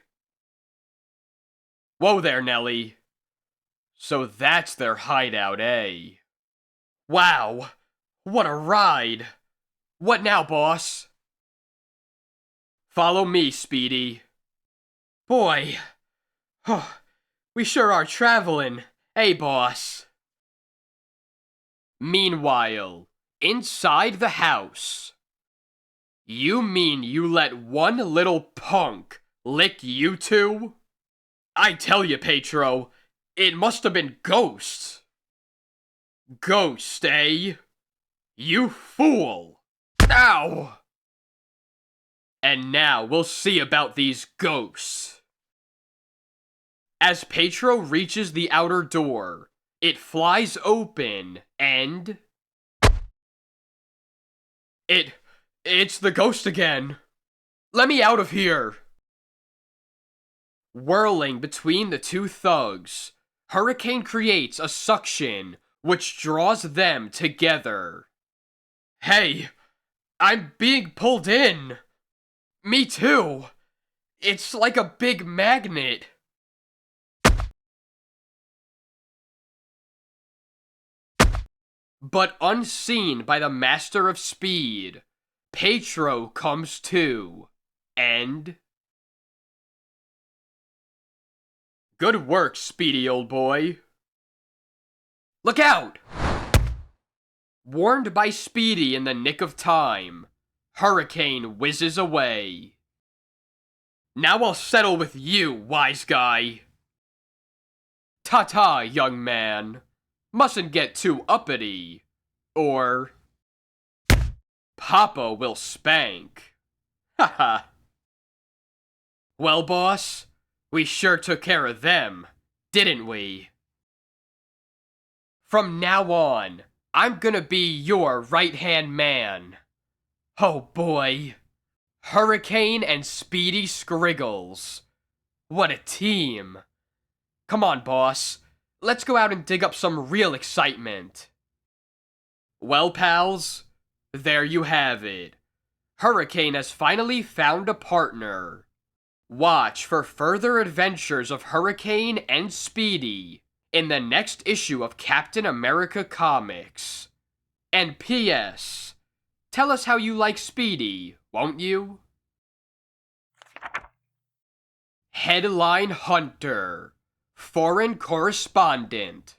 Whoa there, Nelly. So that's their hideout, eh? Wow, what a ride! What now, boss? Follow me, Speedy. Boy, we sure are traveling, eh, boss? Meanwhile, inside the house. You mean you let one little punk lick you two? I tell you, Petro, it must have been ghosts. Ghost, eh? You fool! Ow! And now we'll see about these ghosts. As Petro reaches the outer door, it flies open and... It's the ghost again. Let me out of here. Whirling between the two thugs, Hurricane creates a suction which draws them together. Hey, I'm being pulled in. Me too. It's like a big magnet. But unseen by the Master of Speed, Petro comes too, and... Good work, Speedy old boy. Look out! Warned by Speedy in the nick of time, Hurricane whizzes away. Now I'll settle with you, wise guy. Ta-ta, young man. Mustn't get too uppity, or... Papa will spank. Haha. Well, boss, we sure took care of them, didn't we? From now on, I'm gonna be your right-hand man. Oh boy. Hurricane and Speedy Scriggles. What a team. Come on, boss. Let's go out and dig up some real excitement. Well, pals, there you have it. Hurricane has finally found a partner. Watch for further adventures of Hurricane and Speedy in the next issue of Captain America Comics. And P.S. Tell us how you like Speedy, won't you? Headline Hunter Foreign Correspondent.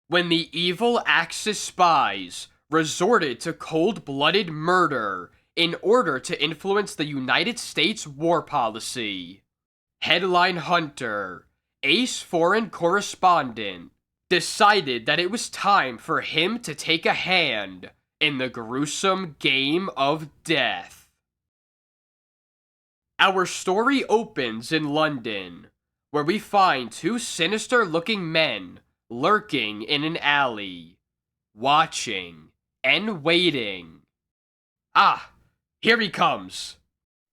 When the evil Axis spies resorted to cold-blooded murder in order to influence the United States war policy, Headline Hunter, ace foreign correspondent, decided that it was time for him to take a hand in the gruesome game of death. Our story opens in London, where we find two sinister-looking men lurking in an alley, watching and waiting. Ah, here he comes.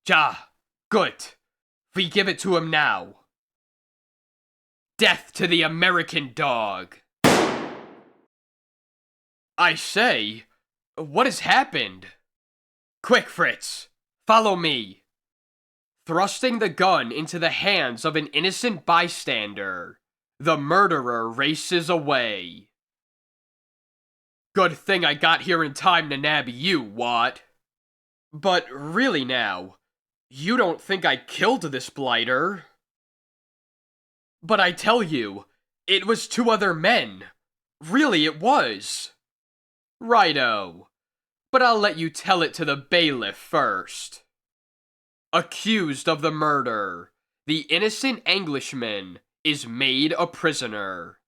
Ja, good. We give it to him now. Death to the American dog. I say, what has happened? Quick, Fritz, follow me. Thrusting the gun into the hands of an innocent bystander, the murderer races away. Good thing I got here in time to nab you, Watt. But really now, you don't think I killed this blighter? But I tell you, it was two other men. Really, it was. Righto. But I'll let you tell it to the bailiff first. Accused of the murder, the innocent Englishman is made a prisoner.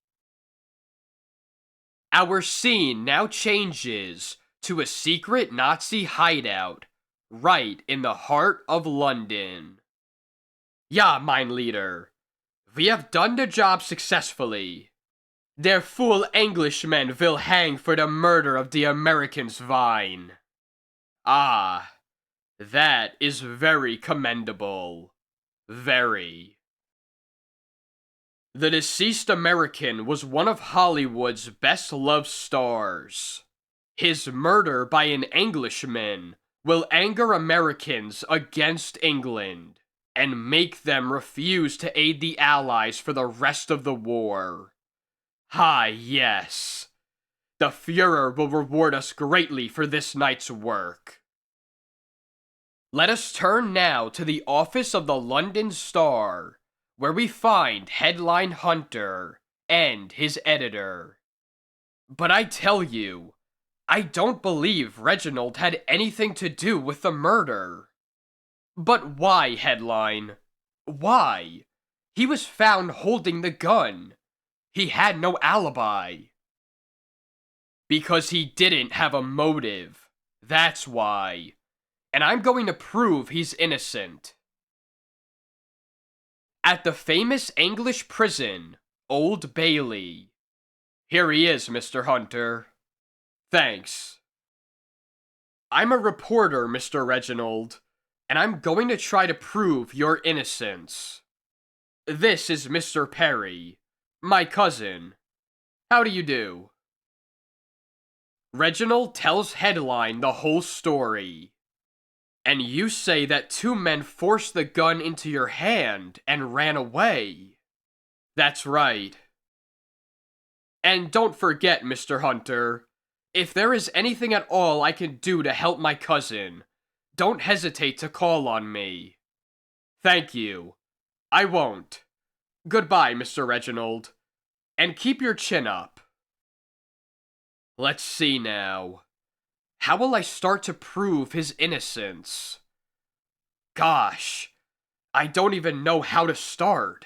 Our scene now changes to a secret Nazi hideout right in the heart of London. Ja, mein Leader, we have done the job successfully. Der fool Englishman will hang for the murder of the American's vine. Ah, that is very commendable. Very. The deceased American was one of Hollywood's best-loved stars. His murder by an Englishman will anger Americans against England and make them refuse to aid the Allies for the rest of the war. Ah, yes. The Führer will reward us greatly for this night's work. Let us turn now to the office of the London Star, where we find headline Hunter and his editor. But I tell you, I don't believe Reginald had anything to do with the murder. But why, headline? Why? He was found holding the gun. He had no alibi. Because he didn't have a motive. That's why. And I'm going to prove he's innocent. At the famous English prison, Old Bailey. Here he is, Mr. Hunter. Thanks. I'm a reporter, Mr. Reginald, and I'm going to try to prove your innocence. This is Mr. Perry, my cousin. How do you do? Reginald tells headline the whole story. And you say that two men forced the gun into your hand and ran away. That's right. And don't forget, Mr. Hunter, if there is anything at all I can do to help my cousin, don't hesitate to call on me. Thank you. I won't. Goodbye, Mr. Reginald. And keep your chin up. Let's see now. How will I start to prove his innocence? Gosh, I don't even know how to start.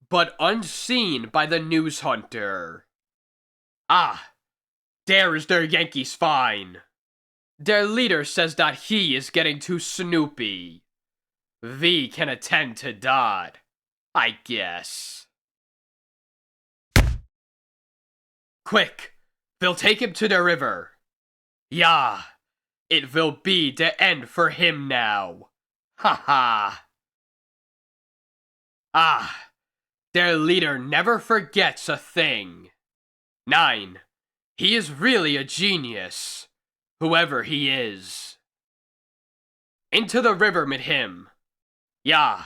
But unseen by the news hunter. Ah, there is their Yankees fine. Their leader says that he is getting too snoopy. We can attend to that, I guess. Quick, we'll take him to the river. Yeah, it will be the end for him now. Ha ha. Ah, their leader never forgets a thing. 9. He is really a genius, whoever he is. Into the river mit him. Yeah.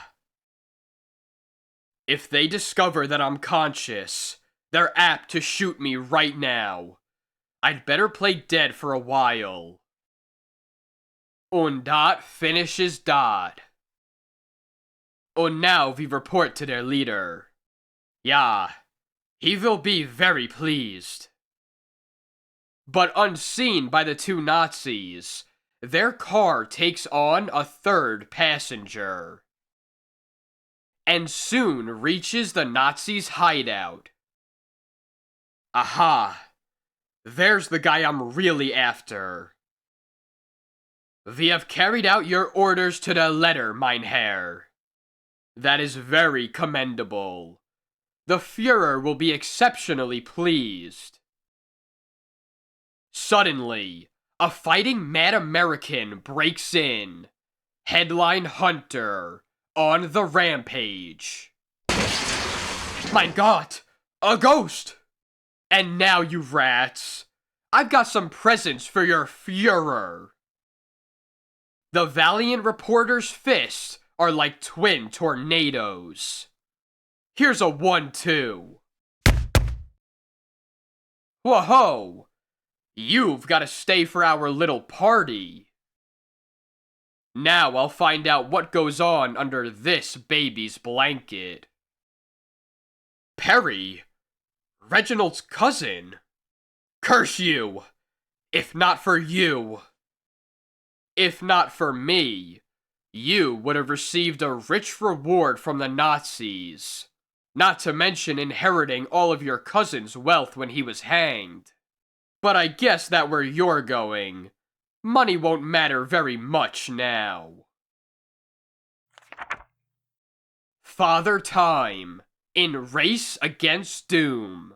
If they discover that I'm conscious, they're apt to shoot me right now. I'd better play dead for a while. Und dat finishes dat. Und now we report to their leader. Ja, he will be very pleased. But unseen by the two Nazis, their car takes on a third passenger. And soon reaches the Nazis' hideout. Aha! There's the guy I'm really after. We have carried out your orders to the letter, mein Herr. That is very commendable. The Führer will be exceptionally pleased. Suddenly, a fighting mad American breaks in. Headline Hunter on the rampage. Mein Gott, a ghost! And now, you rats, I've got some presents for your Führer. The valiant reporter's fists are like twin tornadoes. Here's a 1-2. Whoa! You've got to stay for our little party. Now I'll find out what goes on under this baby's blanket. Perry? Reginald's cousin? Curse you! If not for you. If not for me, you would have received a rich reward from the Nazis. Not to mention inheriting all of your cousin's wealth when he was hanged. But I guess that where you're going, money won't matter very much now. Father Time in Race Against Doom.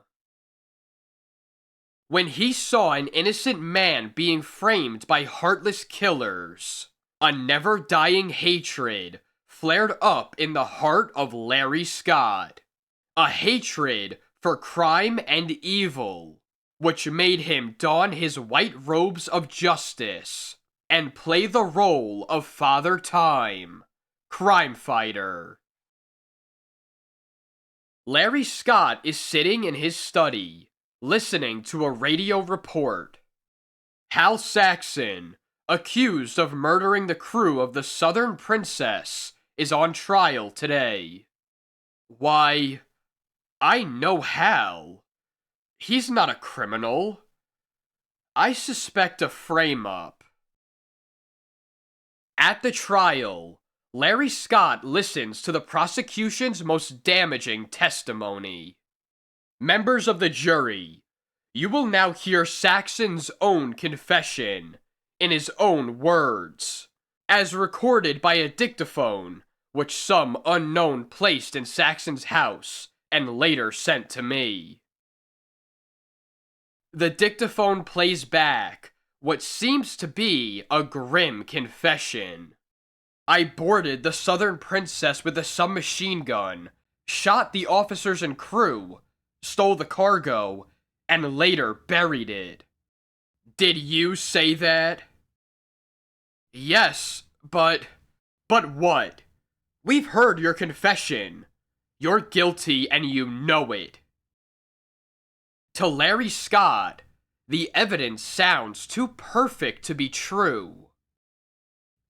When he saw an innocent man being framed by heartless killers, a never-dying hatred flared up in the heart of Larry Scott. A hatred for crime and evil, which made him don his white robes of justice and play the role of Father Time, crime fighter. Larry Scott is sitting in his study, listening to a radio report. Hal Saxon, accused of murdering the crew of the Southern Princess, is on trial today. Why, I know Hal. He's not a criminal. I suspect a frame-up. At the trial, Larry Scott listens to the prosecution's most damaging testimony. Members of the jury, you will now hear Saxon's own confession, in his own words, as recorded by a dictaphone which some unknown placed in Saxon's house and later sent to me. The dictaphone plays back what seems to be a grim confession. I boarded the Southern Princess with a submachine gun, shot the officers and crew, stole the cargo, and later buried it. Did you say that? Yes, but what? We've heard your confession. You're guilty and you know it. To Larry Scott, the evidence sounds too perfect to be true.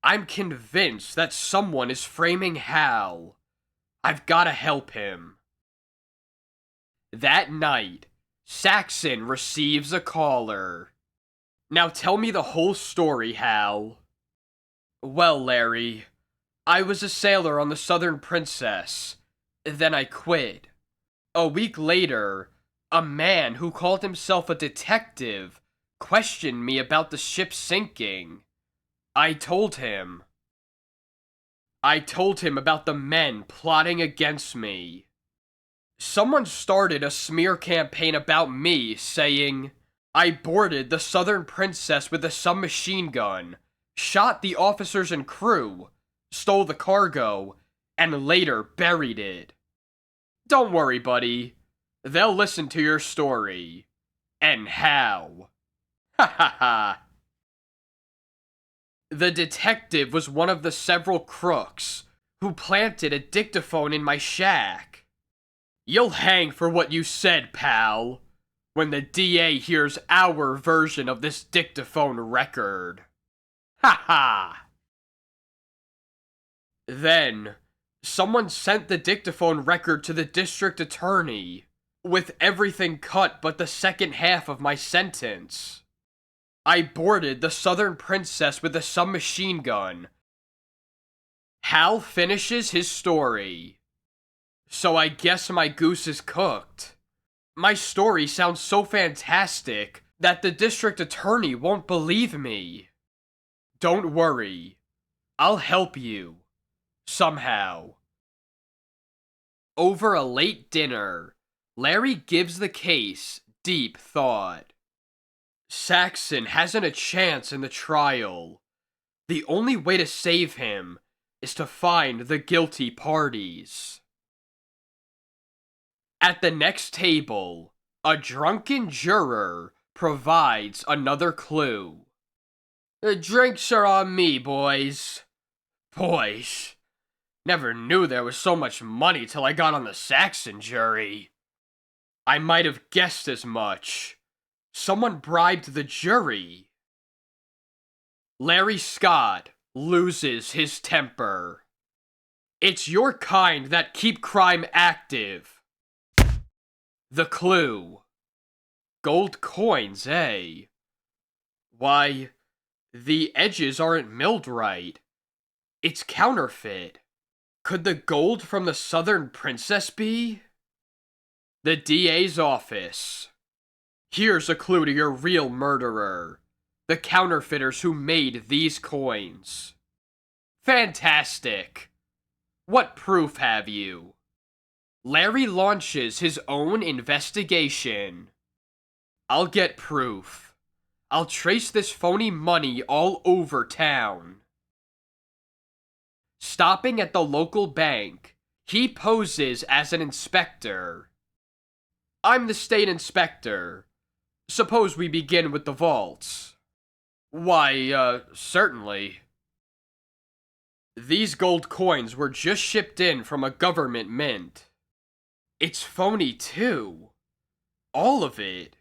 I'm convinced that someone is framing Hal. I've gotta help him. That night, Saxon receives a caller. Now tell me the whole story, Hal. Well, Larry, I was a sailor on the Southern Princess. Then I quit. A week later, a man who called himself a detective questioned me about the ship sinking. I told him about the men plotting against me. Someone started a smear campaign about me, saying I boarded the Southern Princess with a submachine gun, shot the officers and crew, stole the cargo, and later buried it. Don't worry, buddy. They'll listen to your story. And how. Ha ha ha. The detective was one of the several crooks who planted a dictaphone in my shack. You'll hang for what you said, pal, when the DA hears our version of this dictaphone record. Ha ha! Then, someone sent the dictaphone record to the district attorney, with everything cut but the second half of my sentence. I boarded the Southern Princess with a submachine gun. Hal finishes his story. So I guess my goose is cooked. My story sounds so fantastic that the district attorney won't believe me. Don't worry. I'll help you. Somehow. Over a late dinner, Larry gives the case deep thought. Saxon hasn't a chance in the trial. The only way to save him is to find the guilty parties. At the next table, a drunken juror provides another clue. The drinks are on me, boys. Boys, never knew there was so much money till I got on the Saxon jury. I might have guessed as much. Someone bribed the jury. Larry Scott loses his temper. It's your kind that keep crime active. The clue. Gold coins, eh? Why, the edges aren't milled right. It's counterfeit. Could the gold from the Southern Princess be? The DA's office. Here's a clue to your real murderer. The counterfeiters who made these coins. Fantastic. What proof have you? Larry launches his own investigation. I'll get proof. I'll trace this phony money all over town. Stopping at the local bank, he poses as an inspector. I'm the state inspector. Suppose we begin with the vaults. Why, certainly. These gold coins were just shipped in from a government mint. It's phony too. All of it.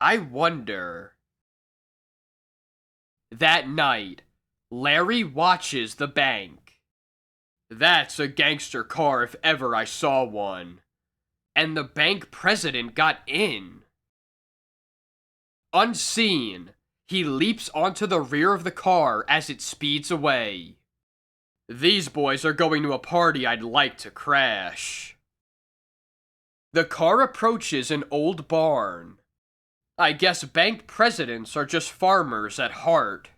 I wonder. That night, Larry watches the bank. That's a gangster car if ever I saw one. And the bank president got in. Unseen, he leaps onto the rear of the car as it speeds away. These boys are going to a party I'd like to crash. The car approaches an old barn. I guess bank presidents are just farmers at heart.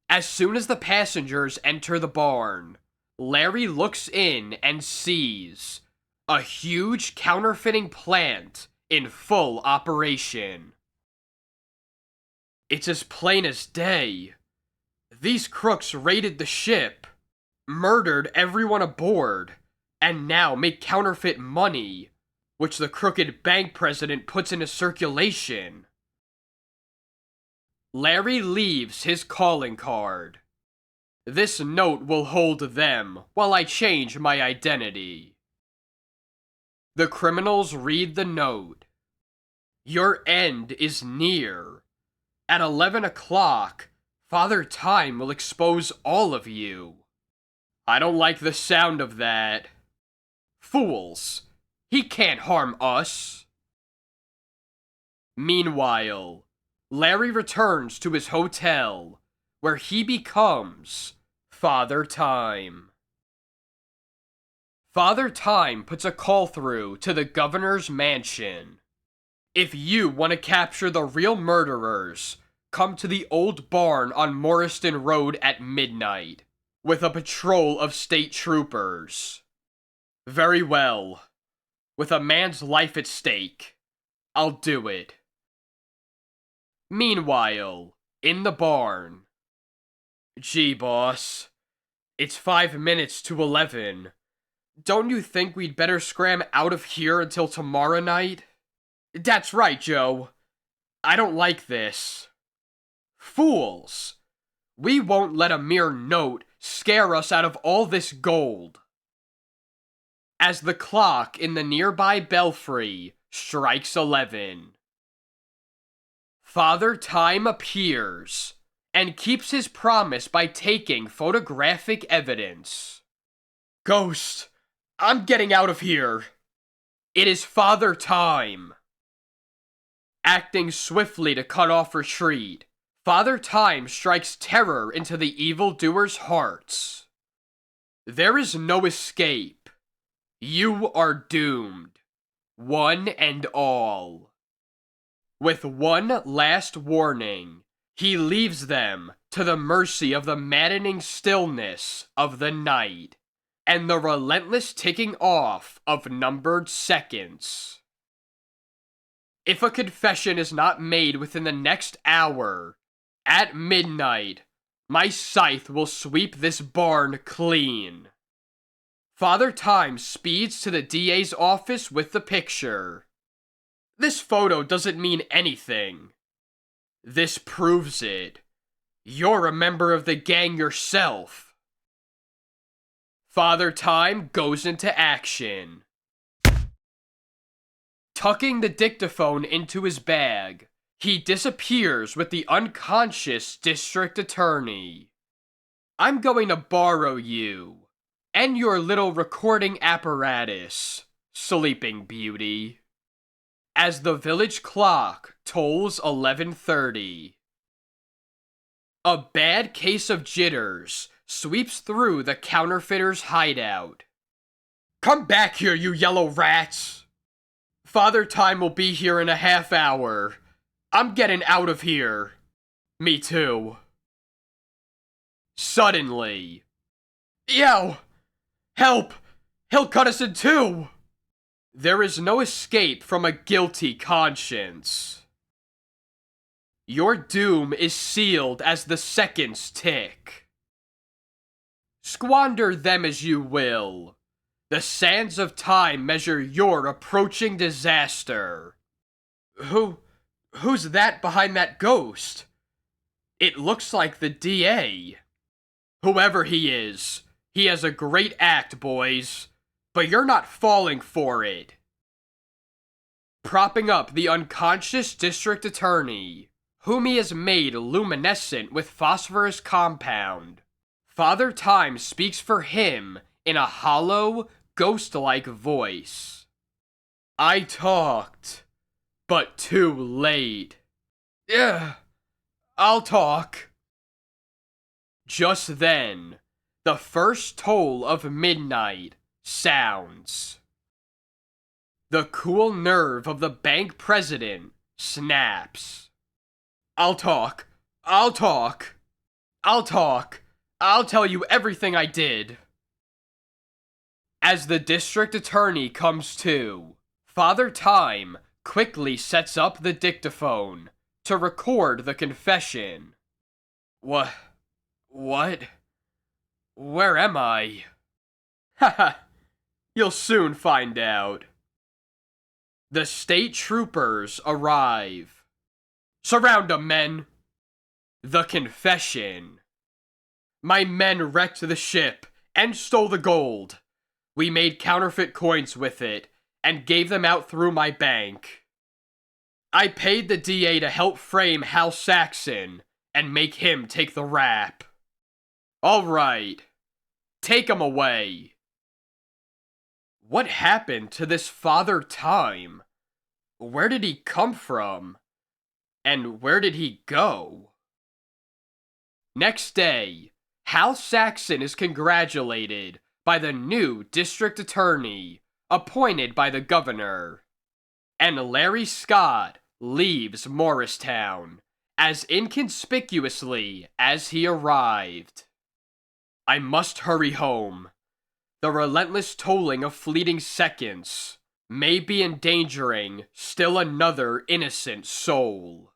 As soon as the passengers enter the barn, Larry looks in and sees a huge counterfeiting plant in full operation. It's as plain as day. These crooks raided the ship, murdered everyone aboard, and now make counterfeit money, which the crooked bank president puts into circulation. Larry leaves his calling card. This note will hold them while I change my identity. The criminals read the note. Your end is near. At 11 o'clock, Father Time will expose all of you. I don't like the sound of that. Fools! He can't harm us! Meanwhile, Larry returns to his hotel, where he becomes Father Time. Father Time puts a call through to the governor's mansion. If you want to capture the real murderers, come to the old barn on Morriston Road at midnight, with a patrol of state troopers. Very well. With a man's life at stake, I'll do it. Meanwhile, in the barn. Gee, boss. It's 5 minutes to 11. Don't you think we'd better scram out of here until tomorrow night? That's right, Joe. I don't like this. Fools! We won't let a mere note scare us out of all this gold. As the clock in the nearby belfry strikes 11, Father Time appears and keeps his promise by taking photographic evidence. Ghost, I'm getting out of here. It is Father Time. Acting swiftly to cut off retreat, Father Time strikes terror into the evildoers' hearts. There is no escape. You are doomed, one and all. With one last warning, he leaves them to the mercy of the maddening stillness of the night and the relentless ticking off of numbered seconds. If a confession is not made within the next hour, at midnight, my scythe will sweep this barn clean. Father Time speeds to the DA's office with the picture. This photo doesn't mean anything. This proves it. You're a member of the gang yourself. Father Time goes into action. Tucking the dictaphone into his bag, he disappears with the unconscious district attorney. I'm going to borrow you and your little recording apparatus, Sleeping Beauty. As the village clock tolls 11:30. A bad case of jitters sweeps through the counterfeiter's hideout. Come back here, you yellow rats! Father Time will be here in a half hour. I'm getting out of here. Me too. Suddenly. Yo! Help! He'll cut us in two! There is no escape from a guilty conscience. Your doom is sealed as the seconds tick. Squander them as you will. The sands of time measure your approaching disaster. Who's that behind that ghost? It looks like the DA. Whoever he is, he has a great act, boys, but you're not falling for it. Propping up the unconscious district attorney, whom he has made luminescent with phosphorus compound, Father Time speaks for him in a hollow, ghost-like voice. I talked, but too late. Yeah, I'll talk. Just then, the first toll of midnight sounds. The cool nerve of the bank president snaps. I'll talk. I'll talk. I'll talk. I'll tell you everything I did. As the district attorney comes to, Father Time quickly sets up the dictaphone to record the confession. What? Where am I? Haha, you'll soon find out. The state troopers arrive. Surround 'em, men. The confession. My men wrecked the ship and stole the gold. We made counterfeit coins with it and gave them out through my bank. I paid the DA to help frame Hal Saxon and make him take the rap. All right, take him away. What happened to this Father Time? Where did he come from? And where did he go? Next day, Hal Saxon is congratulated by the new district attorney appointed by the governor. And Larry Scott leaves Morristown as inconspicuously as he arrived. I must hurry home. The relentless tolling of fleeting seconds may be endangering still another innocent soul.